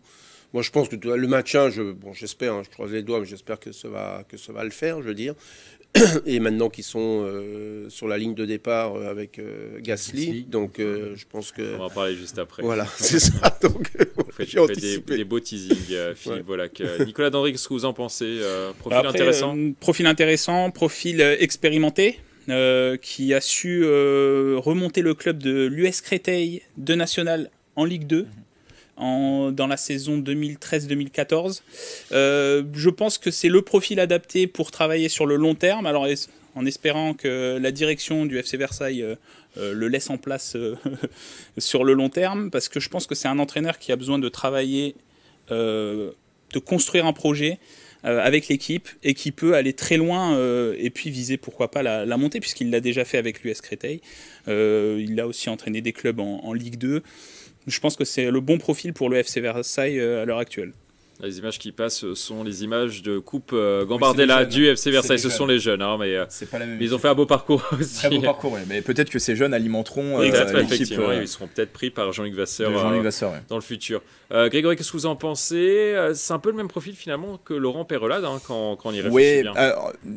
[SPEAKER 4] Moi, je pense que le maintien, j'espère, je croise les doigts, mais j'espère que ça va le faire, je veux dire. Et maintenant qu'ils sont sur la ligne de départ avec Gasly, donc je pense que...
[SPEAKER 1] On va en parler juste après.
[SPEAKER 4] Voilà, c'est ça. Donc,
[SPEAKER 1] vous faites des beaux teasings, Philippe Volac. Nicolas Dandry, qu'est-ce que vous en pensez?
[SPEAKER 5] Profil intéressant, profil expérimenté. Qui a su remonter le club de l'US Créteil de National en Ligue 2. Dans la saison 2013-2014. Je pense que c'est le profil adapté pour travailler sur le long terme. Alors, en espérant que la direction du FC Versailles le laisse en place sur le long terme, parce que je pense que c'est un entraîneur qui a besoin de travailler, de construire un projet avec l'équipe et qui peut aller très loin et puis viser pourquoi pas la montée, puisqu'il l'a déjà fait avec l'US Créteil. Il a aussi entraîné des clubs en Ligue 2. Je pense que c'est le bon profil pour le FC Versailles à l'heure actuelle.
[SPEAKER 1] Les images qui passent sont les images de Coupe Gambardella du FC Versailles. Ce sont les jeunes, hein, mais ils ont fait un beau parcours aussi.
[SPEAKER 3] Très beau parcours, oui. Mais peut-être que ces jeunes alimenteront
[SPEAKER 1] l'équipe. Ils seront peut-être pris par Jean-Luc Vasseur, dans le futur. Grégory, qu'est-ce que vous en pensez? C'est un peu le même profil finalement que Laurent Perrelade quand on y réfléchit bien.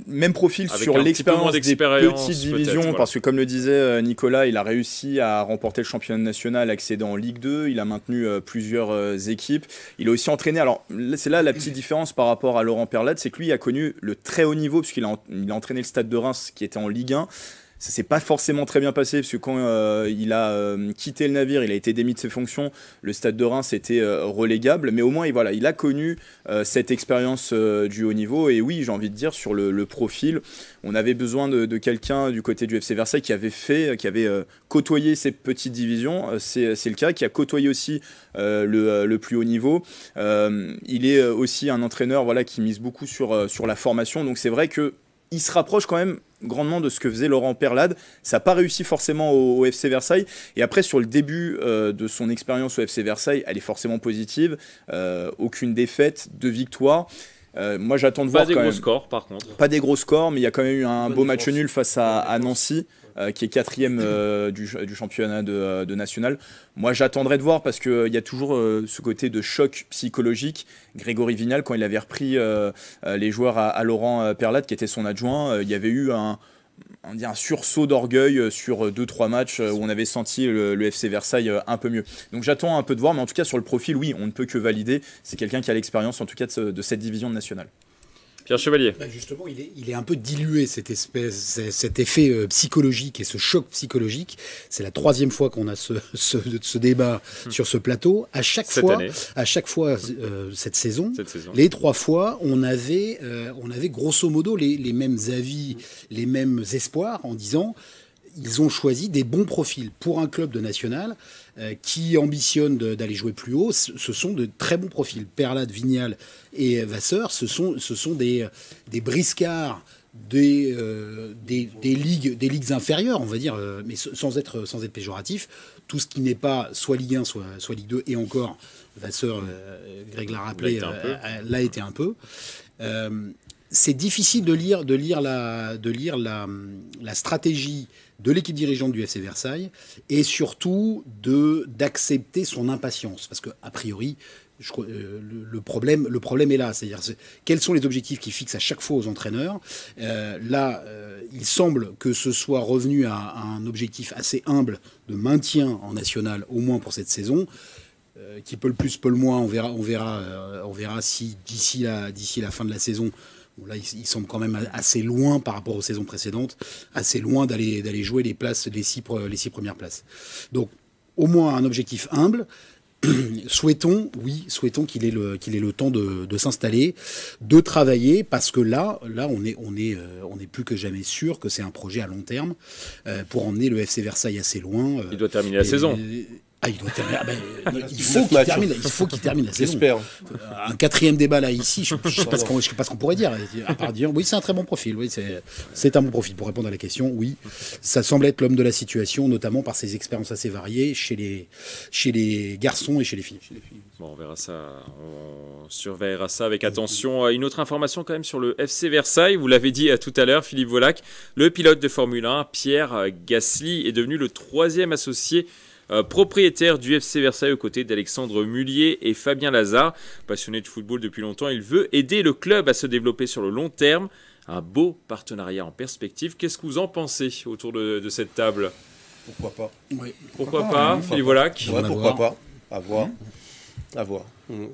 [SPEAKER 3] Même profil avec sur l'expérience des petites divisions, parce que comme le disait Nicolas, il a réussi à remporter le championnat national, accéder en Ligue 2, il a maintenu plusieurs équipes. Il a aussi entraîné, alors c'est là la petite différence par rapport à Laurent Perrelade, c'est que lui a connu le très haut niveau, puisqu'il a entraîné le Stade de Reims qui était en Ligue 1. Ça s'est pas forcément très bien passé, parce que quand il a quitté le navire, il a été démis de ses fonctions, le Stade de Reims était relégable, mais au moins il a connu cette expérience du haut niveau. Et oui, j'ai envie de dire, sur le profil, on avait besoin de quelqu'un du côté du FC Versailles qui avait côtoyé ces petites divisions, c'est le cas, qui a côtoyé aussi le plus haut niveau. Il est aussi un entraîneur qui mise beaucoup sur la formation, donc c'est vrai que il se rapproche quand même grandement de ce que faisait Laurent Perrelade. Ça n'a pas réussi forcément au FC Versailles. Et après, sur le début de son expérience au FC Versailles, elle est forcément positive. Aucune défaite, 2 victoires. Moi, j'attends de voir.
[SPEAKER 1] Pas des gros scores, par contre.
[SPEAKER 3] Pas des gros scores, mais il y a quand même eu un beau match nul face à Nancy, qui est 4e du championnat de national. Moi, j'attendrai de voir, parce qu'il y a toujours ce côté de choc psychologique. Grégory Vignal, quand il avait repris les joueurs à Laurent Perrelade, qui était son adjoint, il y avait eu un sursaut d'orgueil sur 2-3 matchs où on avait senti le FC Versailles un peu mieux. Donc j'attends un peu de voir, mais en tout cas sur le profil, oui, on ne peut que valider. C'est quelqu'un qui a l'expérience en tout cas de cette division nationale.
[SPEAKER 1] Pierre Chevalier.
[SPEAKER 2] Justement, il est un peu dilué, cet effet psychologique et ce choc psychologique. C'est la 3e fois qu'on a ce débat sur ce plateau. À chaque fois cette saison, les 3 fois, on avait grosso modo les mêmes avis, les mêmes espoirs, en disant ils ont choisi des bons profils pour un club de national qui ambitionne d'aller jouer plus haut. Ce sont de très bons profils. Perrelade, Vignal et Vasseur, ce sont des briscards des ligues inférieures, on va dire, mais sans être péjoratif. Tout ce qui n'est pas soit Ligue 1, soit Ligue 2, et encore, Vasseur, Greg l'a rappelé, l'a été un peu. C'est difficile de lire la stratégie de l'équipe dirigeante du FC Versailles, et surtout d'accepter son impatience, parce que a priori le problème est là, c'est-à-dire quels sont les objectifs qu'ils fixent à chaque fois aux entraîneurs. Il semble que ce soit revenu à un objectif assez humble de maintien en national, au moins pour cette saison. Qui peut le plus, peut le moins, on verra si d'ici la fin de la saison. Bon, là, il semble quand même assez loin par rapport aux saisons précédentes, assez loin d'aller jouer les 6 premières places. Donc, au moins un objectif humble. Souhaitons qu'il ait le temps de s'installer, de travailler, parce que là, on est plus que jamais sûr que c'est un projet à long terme pour emmener le FC Versaille assez loin.
[SPEAKER 1] Il doit terminer la saison.
[SPEAKER 2] Il doit terminer. Il faut qu'il termine la saison.
[SPEAKER 4] J'espère.
[SPEAKER 2] Un 4e débat là ici, je ne sais pas ce qu'on pourrait dire. À part dire, oui, c'est un très bon profil. Oui, c'est un bon profil. Pour répondre à la question, oui, ça semble être l'homme de la situation, notamment par ses expériences assez variées chez les garçons et chez les filles.
[SPEAKER 1] Bon, on verra ça. On surveillera ça avec attention. Une autre information quand même sur le FC Versailles. Vous l'avez dit tout à l'heure, Philippe Volac, le pilote de Formule 1, Pierre Gasly, est devenu le 3e associé propriétaire du FC Versailles aux côtés d'Alexandre Mullier et Fabien Lazare. Passionné de football depuis longtemps, il veut aider le club à se développer sur le long terme. Un beau partenariat en perspective. Qu'est-ce que vous en pensez autour de cette table?
[SPEAKER 4] Pourquoi pas?
[SPEAKER 2] Oui.
[SPEAKER 1] Pourquoi pas, Philippe Volac?
[SPEAKER 4] Pourquoi pas? À voir.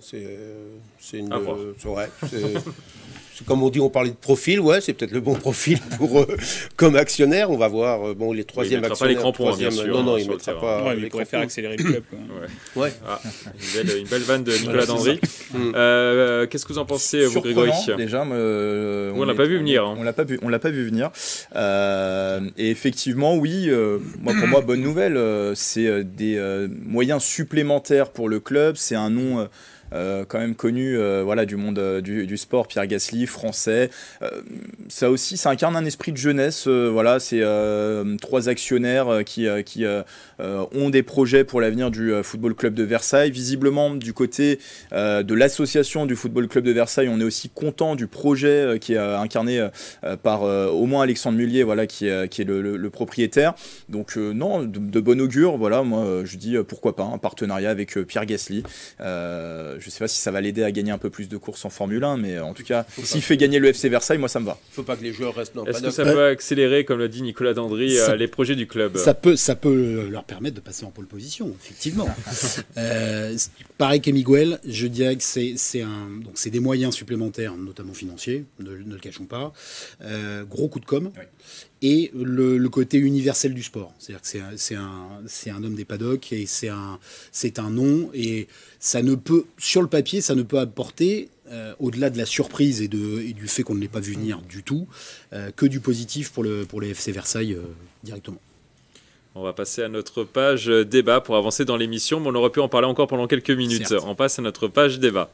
[SPEAKER 4] C'est une... Comme on dit, on parlait de profil, c'est peut-être le bon profil pour comme actionnaire. On va voir. Bon, les troisièmes actionnaires.
[SPEAKER 1] Il ne mettra pas les crampons, bien sûr.
[SPEAKER 4] Non, il ne mettra pas.
[SPEAKER 5] Il pourrait faire accélérer le club.
[SPEAKER 1] Une belle vanne de Nicolas Dandry. Qu'est-ce que vous en pensez, vous, Grégory?
[SPEAKER 3] Déjà,
[SPEAKER 1] on l'a pas vu venir.
[SPEAKER 3] On l'a pas vu venir. Et effectivement, oui. Pour moi, bonne nouvelle. C'est des moyens supplémentaires pour le club. C'est un nom. Quand même connu du monde du sport, Pierre Gasly, français. Ça aussi, ça incarne un esprit de jeunesse. C'est 3 actionnaires qui ont des projets pour l'avenir du Football Club de Versailles. Visiblement, du côté de l'association du Football Club de Versailles, on est aussi content du projet qui est incarné par au moins Alexandre Mullier, qui est le propriétaire. Donc non, de bon augure. Moi je dis pourquoi pas un partenariat avec Pierre Gasly. Je ne sais pas si ça va l'aider à gagner un peu plus de courses en Formule 1, mais en tout cas, s'il fait gagner le FC Versailles, moi ça me va.
[SPEAKER 4] Il ne faut pas que les joueurs restent dans le
[SPEAKER 1] paddock. Est-ce que ça peut accélérer, comme l'a dit Nicolas Dandry, les projets du club?
[SPEAKER 2] Ça peut leur permettre de passer en pole position, effectivement. Pareil qu'Emiguel, je dirais que c'est des moyens supplémentaires, notamment financiers, ne le cachons pas. Gros coup de com'. Oui. Et le côté universel du sport. C'est-à-dire que c'est un homme des paddocks et c'est un nom. Et ça ne peut, sur le papier, ça ne peut apporter, au-delà de la surprise et du fait qu'on ne l'ait pas vu venir du tout, que du positif pour les FC Versailles directement.
[SPEAKER 1] On va passer à notre page débat pour avancer dans l'émission, mais on aurait pu en parler encore pendant quelques minutes. Certes. On passe à notre page débat.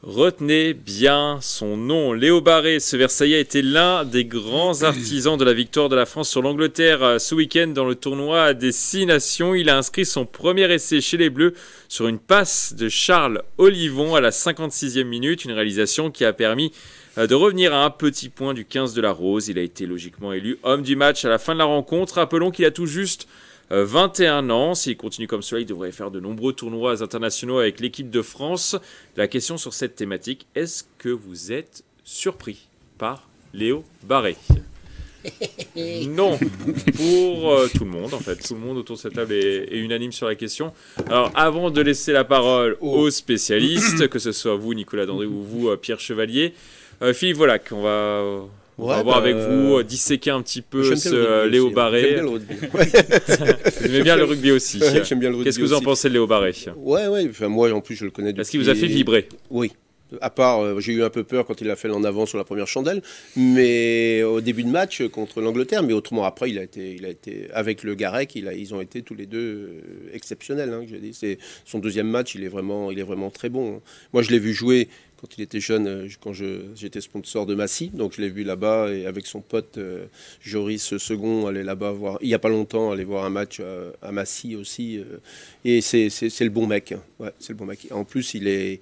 [SPEAKER 1] Retenez bien son nom. Léo Barré, ce Versaillais, était l'un des grands artisans de la victoire de la France sur l'Angleterre ce week-end dans le tournoi des 6 Nations. Il a inscrit son premier essai chez les Bleus sur une passe de Charles Olivon à la 56e minute, une réalisation qui a permis de revenir à un petit point du 15 de la Rose. Il a été logiquement élu homme du match à la fin de la rencontre. Rappelons qu'il a tout juste 21 ans. S'il continue comme cela, il devrait faire de nombreux tournois internationaux avec l'équipe de France. La question sur cette thématique, est-ce que vous êtes surpris par Léo Barré? Non, pour tout le monde en fait. Tout le monde autour de cette table est unanime sur la question. Alors avant de laisser la parole aux spécialistes, que ce soit vous Nicolas Dandry ou vous Pierre Chevalier, Philippe Volac, on va voir avec vous, disséquer un petit peu ce Léo Barré. Vous aimez bien le rugby aussi.
[SPEAKER 4] J'aime bien le rugby.
[SPEAKER 1] Qu'est-ce que vous en pensez de Léo Barré?
[SPEAKER 4] Enfin, moi en plus je le connais depuis...
[SPEAKER 1] Est-ce qu'il vous a fait vibrer?
[SPEAKER 4] Oui. À part, j'ai eu un peu peur quand il a fait l'en avant sur la première chandelle, mais au début de match contre l'Angleterre, mais autrement après, il a été avec le Garec, ils ont été tous les deux exceptionnels. C'est son deuxième match, il est vraiment très bon. Moi, je l'ai vu jouer quand il était jeune, quand j'étais sponsor de Massy, donc je l'ai vu là-bas et avec son pote Joris Second, aller là-bas voir, il n'y a pas longtemps, aller voir un match à Massy aussi, et c'est le bon mec, c'est le bon mec. En plus, il est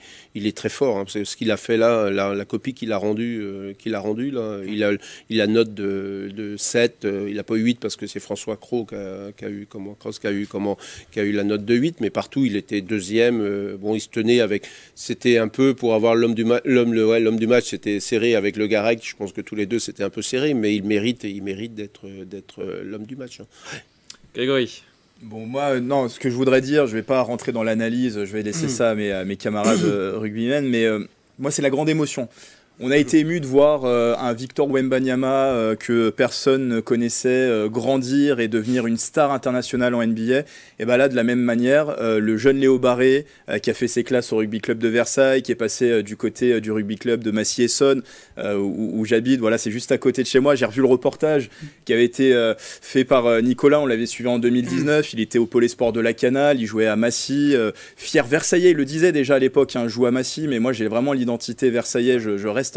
[SPEAKER 4] très fort, c'est ce qu'il a fait là, la copie qu'il a rendue, là, il a note de 7, il n'a pas eu 8 parce que c'est François Cros qui a eu la note de 8, mais partout il était deuxième, il se tenait avec, c'était un peu pour avoir l'homme du match, c'était serré avec le Garec. Je pense que tous les deux c'était un peu serré, mais il mérite d'être l'homme du match.
[SPEAKER 1] Grégory.
[SPEAKER 3] Bon, moi, non, ce que je voudrais dire, je ne vais pas rentrer dans l'analyse, je vais laisser ça à mes camarades rugbymen, mais moi, c'est la grande émotion. On a été ému de voir un Victor Wembanyama que personne ne connaissait grandir et devenir une star internationale en NBA. Et bien là, de la même manière, le jeune Léo Barré qui a fait ses classes au Rugby Club de Versailles, qui est passé du côté du Rugby Club de Massy-Essonne, où j'habite. Voilà, c'est juste à côté de chez moi. J'ai revu le reportage qui avait été fait par Nicolas. On l'avait suivi en 2019. Il était au Pôle Sport de la Canale. Il jouait à Massy. Fier Versaillais, il le disait déjà à l'époque. Je joue à Massy, mais moi, j'ai vraiment l'identité Versaillais. Je reste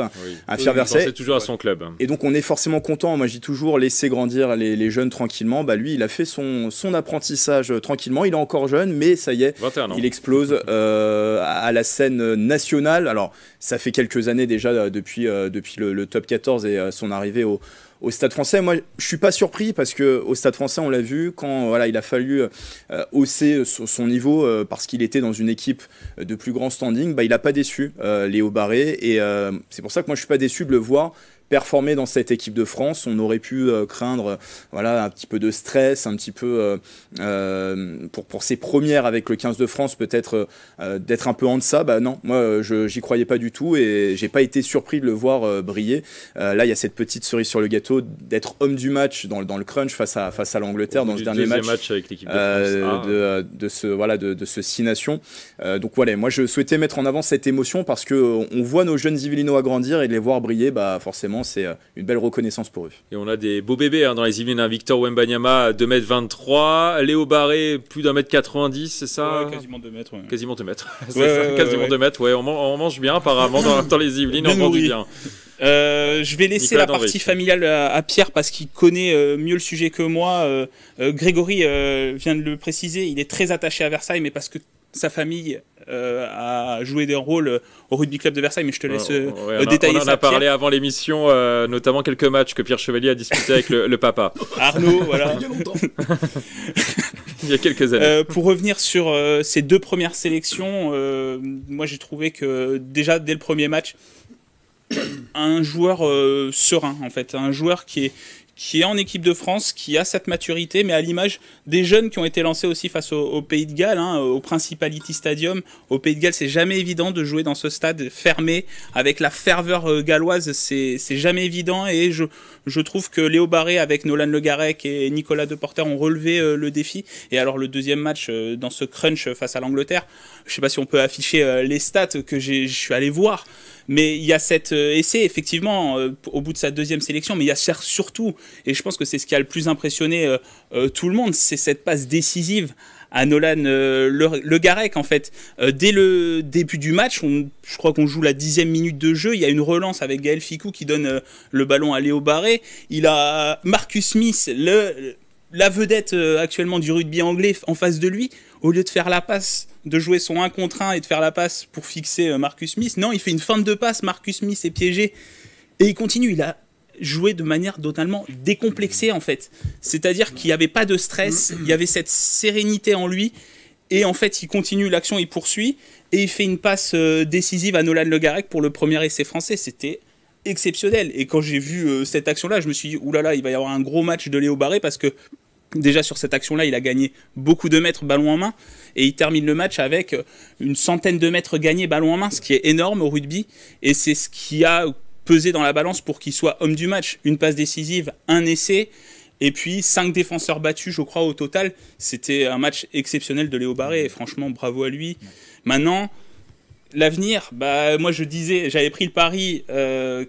[SPEAKER 3] un fier Versailles.
[SPEAKER 1] C'est toujours à son club.
[SPEAKER 3] Et donc on est forcément content. Moi je dis toujours laisser grandir les jeunes tranquillement. Lui il a fait son apprentissage tranquillement. Il est encore jeune, mais ça y est, il explose à la scène nationale. Alors ça fait quelques années déjà depuis le top 14 et son arrivée au Stade Français. Moi, je suis pas surpris parce que au Stade Français, on l'a vu quand il a fallu hausser son niveau parce qu'il était dans une équipe de plus grand standing. Il a pas déçu Léo Barré et c'est pour ça que moi je suis pas déçu de le voir performer dans cette équipe de France. On aurait pu craindre un petit peu de stress, un petit peu pour ses premières avec le 15 de France, peut-être d'être un peu en deçà. Non, moi j'y croyais pas du tout et j'ai pas été surpris de le voir briller. Là, il y a cette petite cerise sur le gâteau d'être homme du match dans le crunch face à l'Angleterre dans ce dernier match
[SPEAKER 1] avec l'équipe de France.
[SPEAKER 3] De ce 6 nations. Donc voilà, moi je souhaitais mettre en avant cette émotion parce que on voit nos jeunes Yvelinois grandir et de les voir briller, forcément c'est une belle reconnaissance pour eux.
[SPEAKER 1] Et on a des beaux bébés dans les Yvelines, Victor Wembanyama 2m23, Léo Barré plus d'1m90, c'est ça?
[SPEAKER 5] Quasiment 2 mètres. Ouais.
[SPEAKER 1] Quasiment 2 mètres. Quasiment 2 mètres, ouais, on mange bien apparemment dans les Yvelines, on mange bien.
[SPEAKER 5] Je vais laisser la partie familiale à Pierre parce qu'il connaît mieux le sujet que moi. Grégory vient de le préciser, il est très attaché à Versailles, mais parce que sa famille a joué des rôles au rugby club de Versailles, mais je te laisse détailler ça.
[SPEAKER 1] On en a parlé avant l'émission, notamment quelques matchs que Pierre Chevalier a disputés avec le papa.
[SPEAKER 5] Arnaud, voilà.
[SPEAKER 2] Il y a longtemps.
[SPEAKER 1] Il y a quelques années.
[SPEAKER 5] Pour revenir sur ces 2 premières sélections, moi j'ai trouvé que déjà dès le premier match, un joueur serein en fait, un joueur qui est en équipe de France, qui a cette maturité, mais à l'image des jeunes qui ont été lancés aussi face au Pays de Galles, au Principality Stadium. Au Pays de Galles, c'est jamais évident de jouer dans ce stade fermé, avec la ferveur galloise, c'est jamais évident, et je trouve que Léo Barré, avec Nolan Le Garec et Nicolas Deporter, ont relevé le défi. Et alors le deuxième match, dans ce crunch face à l'Angleterre, je sais pas si on peut afficher les stats que je suis allé voir, mais il y a cet essai, effectivement, au bout de sa deuxième sélection, mais il y a surtout, et je pense que c'est ce qui a le plus impressionné tout le monde, c'est cette passe décisive à Nolan Le Garec, en fait. Dès le début du match, je crois qu'on joue la 10e minute de jeu, il y a une relance avec Gaël Ficou qui donne le ballon à Léo Barré. Il a Marcus Smith, la vedette actuellement du rugby anglais, en face de lui. Au lieu de faire la passe, de jouer son 1 contre 1 et de faire la passe pour fixer Marcus Smith, non, il fait une feinte de passe, Marcus Smith est piégé, et il continue, il a joué de manière totalement décomplexée en fait. C'est-à-dire qu'il n'y avait pas de stress, il y avait cette sérénité en lui, et en fait il continue l'action, il poursuit, et il fait une passe décisive à Nolan Le Garec pour le premier essai français. C'était exceptionnel, et quand j'ai vu cette action-là, je me suis dit, oulala, il va y avoir un gros match de Léo Barré, parce que déjà sur cette action-là, il a gagné beaucoup de mètres ballon en main, et il termine le match avec une centaine de mètres gagnés ballon en main, ce qui est énorme au rugby, et c'est ce qui a pesé dans la balance pour qu'il soit homme du match. Une passe décisive, un essai, et puis 5 défenseurs battus, je crois, au total. C'était un match exceptionnel de Léo Barré, et franchement, bravo à lui. Maintenant, l'avenir, moi je disais, j'avais pris le pari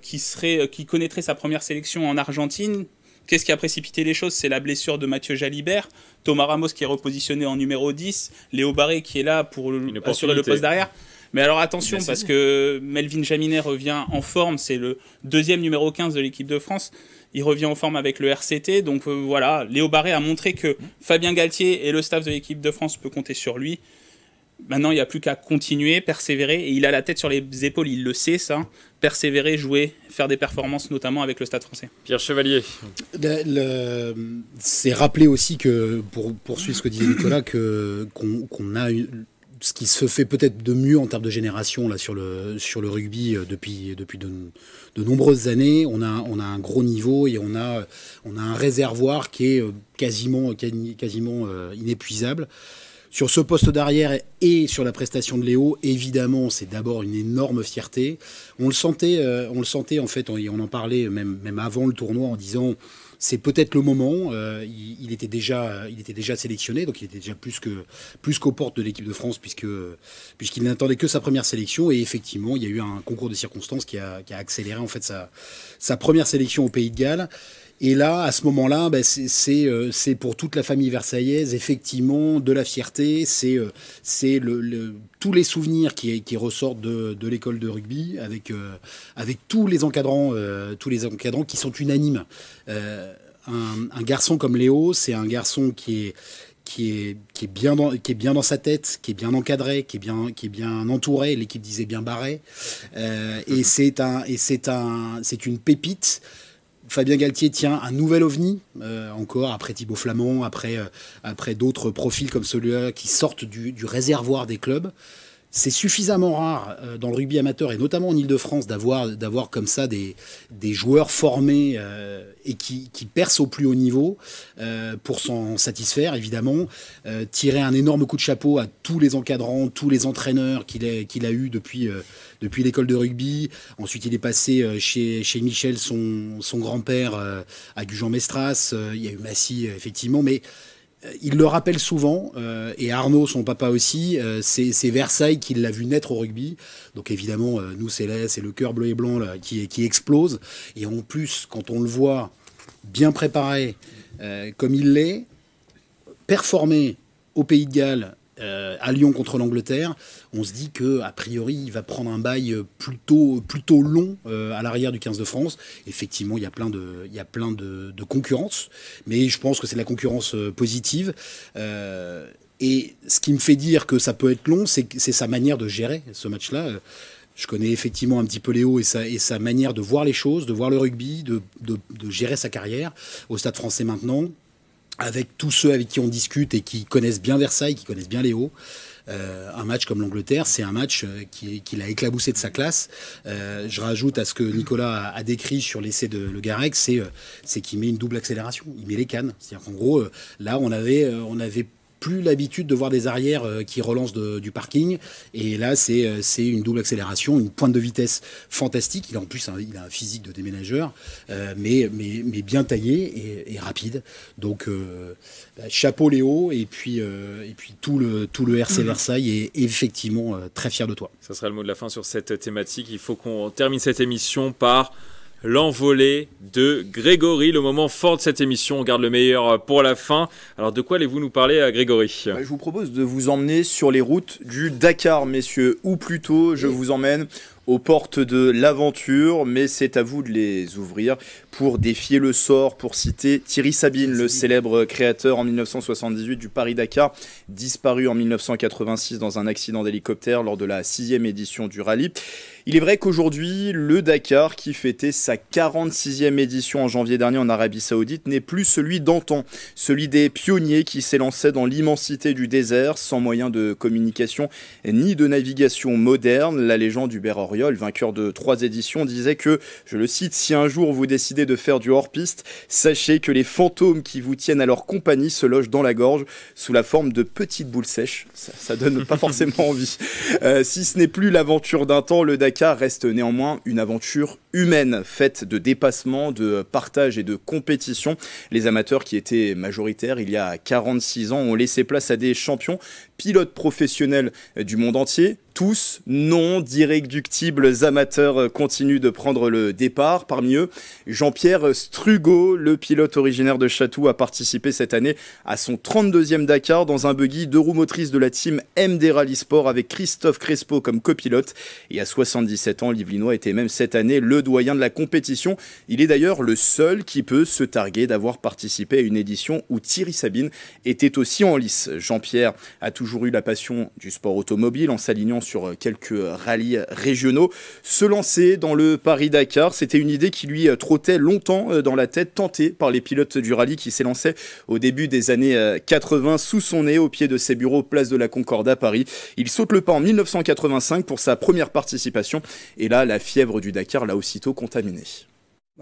[SPEAKER 5] qui connaîtrait sa première sélection en Argentine. Qu'est-ce qui a précipité les choses? C'est la blessure de Mathieu Jalibert, Thomas Ramos qui est repositionné en numéro 10, Léo Barré qui est là pour assurer le poste derrière. Mais alors attention, parce que Melvin Jaminet revient en forme, c'est le 2e numéro 15 de l'équipe de France, il revient en forme avec le RCT, donc voilà, Léo Barré a montré que Fabien Galtier et le staff de l'équipe de France peut compter sur lui. Maintenant, il n'y a plus qu'à continuer, persévérer, et il a la tête sur les épaules, il le sait ça, persévérer, jouer, faire des performances, notamment avec le Stade français.
[SPEAKER 1] Pierre Chevalier.
[SPEAKER 2] C'est rappeler aussi que, pour poursuivre ce que disait Nicolas, qu'on a ce qui se fait peut-être de mieux en termes de génération là, sur le rugby depuis de nombreuses années. On a un gros niveau et on a un réservoir qui est quasiment inépuisable. Sur ce poste d'arrière et sur la prestation de Léo, évidemment, c'est d'abord une énorme fierté. On le sentait en fait, on en parlait même avant le tournoi en disant c'est peut-être le moment. Il était déjà sélectionné, donc il était déjà plus qu'aux portes de l'équipe de France puisqu'il n'attendait que sa première sélection. Et effectivement, il y a eu un concours de circonstances qui a accéléré en fait sa première sélection au Pays de Galles. Et là, à ce moment-là, c'est pour toute la famille versaillaise, effectivement, de la fierté. C'est tous les souvenirs qui ressortent de l'école de rugby, avec tous les encadrants qui sont unanimes. Un garçon comme Léo, c'est un garçon qui est bien dans sa tête, qui est bien encadré, qui est bien entouré. L'équipe disait bien barré. Et c'est une pépite. Fabien Galtier tient un nouvel ovni, encore après Thibaut Flamand, après d'autres profils comme celui-là qui sortent du réservoir des clubs. c'est suffisamment rare dans le rugby amateur et notamment en Ile-de-France d'avoir comme ça des joueurs formés et qui percent au plus haut niveau pour s'en satisfaire évidemment. Tirer un énorme coup de chapeau à tous les encadrants, tous les entraîneurs qu'il a eu depuis l'école de rugby. Ensuite il est passé chez Michel, son grand-père à Gujan-Mestras. Il y a eu Massy effectivement, mais il le rappelle souvent, et Arnaud, son papa aussi, c'est Versailles qui l'a vu naître au rugby. Donc évidemment, nous, c'est le cœur bleu et blanc là, qui explose. Et en plus, quand on le voit bien préparé, comme il l'est, performé au Pays de Galles, à Lyon contre l'Angleterre, on se dit qu'a priori, il va prendre un bail plutôt long à l'arrière du 15 de France. Effectivement, il y a plein de concurrence, mais je pense que c'est de la concurrence positive. Et ce qui me fait dire que ça peut être long, c'est sa manière de gérer ce match-là. Je connais effectivement un petit peu Léo et sa manière de voir les choses, de voir le rugby, de gérer sa carrière au Stade Français maintenant, avec tous ceux avec qui on discute et qui connaissent bien Versailles, qui connaissent bien Léo. Un match comme l'Angleterre, c'est un match qu'il a éclaboussé de sa classe. Je rajoute à ce que Nicolas a décrit sur l'essai de Le Garrec, c'est qu'il met une double accélération, il met les cannes. C'est-à-dire qu'en gros, là, on avait plus l'habitude de voir des arrières qui relancent du parking, et là c'est une double accélération, une pointe de vitesse fantastique. Il a en plus il a un physique de déménageur, mais bien taillé et rapide. Donc chapeau Léo, et puis tout le RC Versailles est effectivement très fier de toi.
[SPEAKER 1] Ça sera le mot de la fin sur cette thématique. Il faut qu'on termine cette émission par l'envolée de Grégory, le moment fort de cette émission. On garde le meilleur pour la fin. Alors de quoi allez-vous nous parler, Grégory ?
[SPEAKER 3] Je vous propose de vous emmener sur les routes du Dakar, messieurs, ou plutôt je vous emmène aux portes de l'aventure, mais c'est à vous de les ouvrir pour défier le sort, pour citer Thierry Sabine, le célèbre créateur en 1978 du Paris-Dakar, disparu en 1986 dans un accident d'hélicoptère lors de la 6e édition du rallye. Il est vrai qu'aujourd'hui, le Dakar, qui fêtait sa 46e édition en janvier dernier en Arabie Saoudite, n'est plus celui d'antan, celui des pionniers qui s'élançaient dans l'immensité du désert, sans moyen de communication ni de navigation moderne. La légende Hubert Auriol, vainqueur de 3 éditions, disait que, je le cite, « Si un jour vous décidez de faire du hors-piste, sachez que les fantômes qui vous tiennent à leur compagnie se logent dans la gorge sous la forme de petites boules sèches. » Ça donne pas forcément envie. Si ce n'est plus l'aventure d'un temps, le Dakar reste néanmoins une aventure humaine, faite de dépassement, de partage et de compétition. Les amateurs qui étaient majoritaires il y a 46 ans ont laissé place à des champions, pilotes professionnels du monde entier. Tous non d'irréductibles amateurs continuent de prendre le départ. Parmi eux, Jean-Pierre Strugo, le pilote originaire de Chatou, a participé cette année à son 32e Dakar dans un buggy 2 roues motrices de la team MD Rally Sport avec Christophe Crespo comme copilote. Et à 77 ans, l'Yvelinois était même cette année le doyen de la compétition. Il est d'ailleurs le seul qui peut se targuer d'avoir participé à une édition où Thierry Sabine était aussi en lice. Jean-Pierre a toujours eu la passion du sport automobile en s'alignant sur quelques rallyes régionaux. Se lancer dans le Paris-Dakar, c'était une idée qui lui trottait longtemps dans la tête, tentée par les pilotes du rallye qui s'élançaient au début des années 80 sous son nez au pied de ses bureaux place de la Concorde à Paris. Il saute le pas en 1985 pour sa première participation et là, la fièvre du Dakar l'a aussitôt contaminé.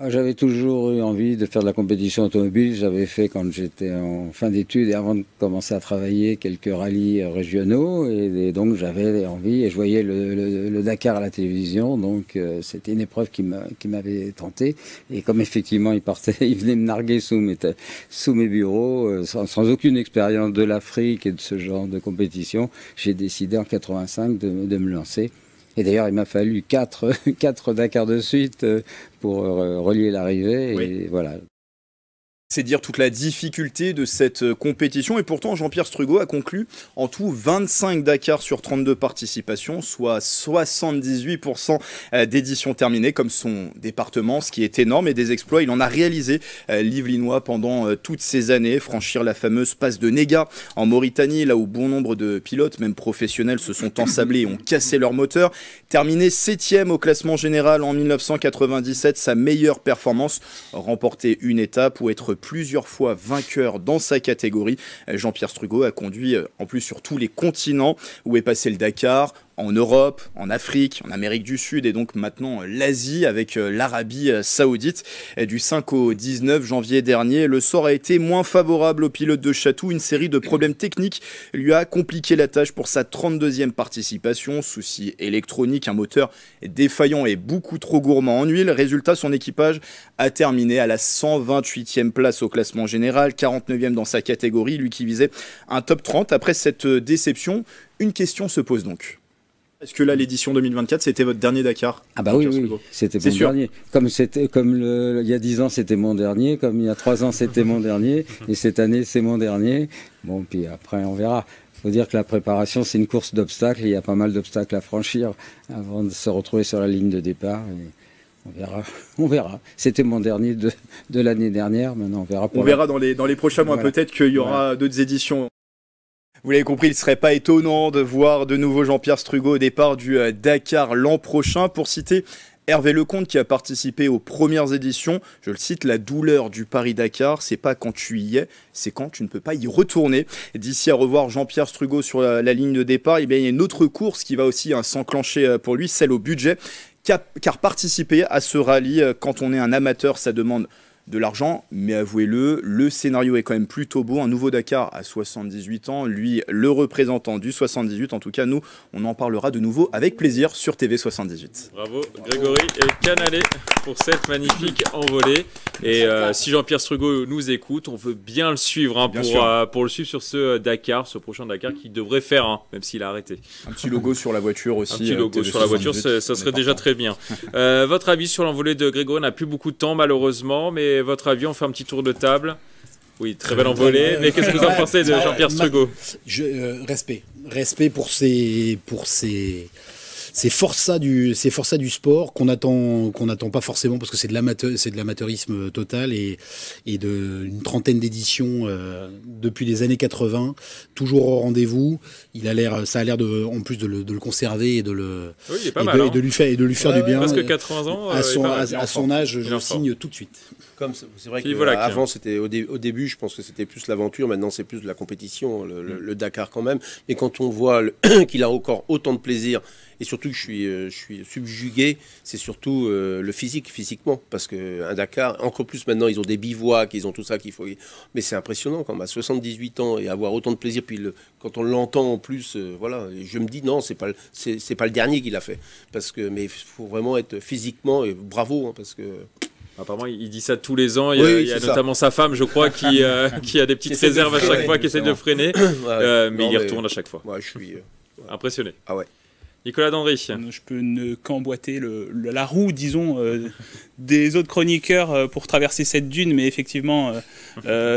[SPEAKER 8] J'avais toujours eu envie de faire de la compétition automobile. J'avais fait quand j'étais en fin d'études et avant de commencer à travailler quelques rallyes régionaux et donc j'avais envie et je voyais le Dakar à la télévision, donc c'était une épreuve qui m'avait tenté et comme effectivement il venait me narguer sous mes bureaux sans aucune expérience de l'Afrique et de ce genre de compétition, j'ai décidé en 85 de me lancer. Et d'ailleurs, il m'a fallu 4 Dakar de suite pour relier l'arrivée.
[SPEAKER 3] Oui.
[SPEAKER 8] Et voilà.
[SPEAKER 3] C'est dire toute la difficulté de cette compétition. Et pourtant, Jean-Pierre Strugo a conclu en tout 25 Dakar sur 32 participations, soit 78% d'éditions terminées, comme son département, ce qui est énorme. Et des exploits, il en a réalisé l'Yvelinois pendant toutes ces années. Franchir la fameuse passe de Néga en Mauritanie, là où bon nombre de pilotes, même professionnels, se sont ensablés et ont cassé leur moteur. Terminé 7e au classement général en 1997, sa meilleure performance, remporter une étape ou être plusieurs fois vainqueur dans sa catégorie. Jean-Pierre Strugo a conduit en plus sur tous les continents où est passé le Dakar, en Europe, en Afrique, en Amérique du Sud et donc maintenant l'Asie avec l'Arabie Saoudite. Du 5 au 19 janvier dernier, le sort a été moins favorable au pilote de Chatou. Une série de problèmes techniques lui a compliqué la tâche pour sa 32e participation. Soucis électroniques, un moteur défaillant et beaucoup trop gourmand en huile. Résultat, son équipage a terminé à la 128e place au classement général, 49e dans sa catégorie, lui qui visait un top 30. Après cette déception, une question se pose donc. Est-ce que là, l'édition 2024, c'était votre dernier Dakar?
[SPEAKER 8] Ah bah oui, c'était mon dernier. Comme il y a 10 ans, c'était mon dernier. Comme il y a 3 ans, c'était mon dernier. Et cette année, c'est mon dernier. Bon, puis après, on verra. Il faut dire que la préparation, c'est une course d'obstacles. Il y a pas mal d'obstacles à franchir avant de se retrouver sur la ligne de départ. Et on verra. C'était mon dernier de l'année dernière. Maintenant, on verra.
[SPEAKER 3] On verra dans les prochains mois. Voilà. Peut-être qu'il y aura d'autres éditions. Vous l'avez compris, il ne serait pas étonnant de voir de nouveau Jean-Pierre Strugo au départ du Dakar l'an prochain. Pour citer Hervé Lecomte qui a participé aux premières éditions, je le cite, la douleur du Paris-Dakar, c'est pas quand tu y es, c'est quand tu ne peux pas y retourner. D'ici à revoir Jean-Pierre Strugo sur la ligne de départ, eh bien, il y a une autre course qui va aussi s'enclencher pour lui, celle au budget. Car participer à ce rallye, quand on est un amateur, ça demande de l'argent, mais avouez-le, le scénario est quand même plutôt beau. Un nouveau Dakar à 78 ans, lui, le représentant du 78. En tout cas, nous, on en parlera de nouveau avec plaisir sur TV 78.
[SPEAKER 1] Bravo Grégory et Canalé pour cette magnifique envolée. Et si Jean-Pierre Strugo nous écoute, on veut bien le suivre pour le suivre sur ce Dakar, ce prochain Dakar qu'il devrait faire, même s'il a arrêté.
[SPEAKER 3] Un petit logo sur la voiture aussi.
[SPEAKER 1] Un petit logo sur la voiture, ça serait déjà très bien. Votre avis sur l'envolée de Grégory? On n'a plus beaucoup de temps malheureusement, mais votre avis, on fait un petit tour de table. Oui, très belle envolée. Mais qu'est-ce que vous en pensez de Jean-Pierre Strugo?
[SPEAKER 2] Respect pour ses forçats du sport qu'on attend pas forcément parce que c'est de l'amateurisme total et une trentaine d'éditions depuis les années 80, toujours au rendez-vous. Ça a l'air en plus de le conserver et de lui faire du bien.
[SPEAKER 1] Presque 80 ans.
[SPEAKER 2] À son âge, je signe tout de suite.
[SPEAKER 4] C'est vrai qu'avant, c'était au début, je pense que c'était plus l'aventure. Maintenant, c'est plus de la compétition, le Dakar quand même. Et quand on voit qu'il a encore autant de plaisir, et surtout que je suis subjugué, c'est surtout le physiquement. Parce qu'un Dakar, encore plus maintenant, ils ont des bivouacs, ils ont tout ça qu'il faut. Mais c'est impressionnant quand même, à 78 ans et avoir autant de plaisir. Puis quand on l'entend en plus, voilà, je me dis non, c'est pas le dernier qu'il a fait. Mais il faut vraiment être physiquement, et bravo, parce que.
[SPEAKER 1] Apparemment, il dit ça tous les ans. Il y a notamment sa femme, je crois, qui a des petites réserves à chaque fois, qui essaie de freiner. Mais il y retourne à chaque fois.
[SPEAKER 4] Ouais, je suis
[SPEAKER 1] impressionné.
[SPEAKER 4] Ah ouais.
[SPEAKER 1] Nicolas Dandry.
[SPEAKER 5] Je peux ne qu'emboîter la roue, disons, des autres chroniqueurs pour traverser cette dune, mais effectivement,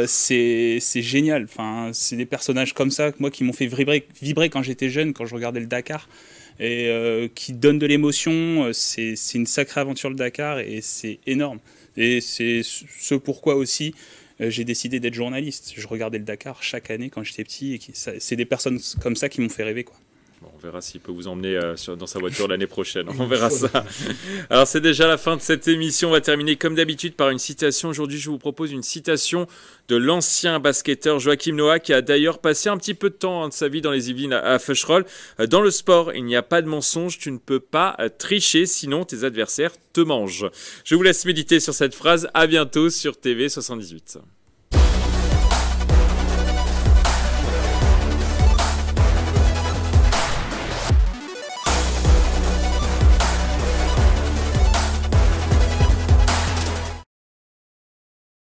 [SPEAKER 5] c'est génial. Enfin, c'est des personnages comme ça, moi, qui m'ont fait vibrer quand j'étais jeune, quand je regardais le Dakar, et qui donnent de l'émotion. C'est une sacrée aventure, le Dakar, et c'est énorme. Et c'est ce pourquoi aussi j'ai décidé d'être journaliste. Je regardais le Dakar chaque année quand j'étais petit, et c'est des personnes comme ça qui m'ont fait rêver, quoi.
[SPEAKER 1] On verra s'il peut vous emmener dans sa voiture l'année prochaine. On verra ça. Alors, c'est déjà la fin de cette émission. On va terminer comme d'habitude par une citation. Aujourd'hui, je vous propose une citation de l'ancien basketteur Joachim Noah, qui a d'ailleurs passé un petit peu de temps de sa vie dans les Yvelines à Feucherolles. Dans le sport, il n'y a pas de mensonge. Tu ne peux pas tricher, sinon tes adversaires te mangent. Je vous laisse méditer sur cette phrase. À bientôt sur TV 78.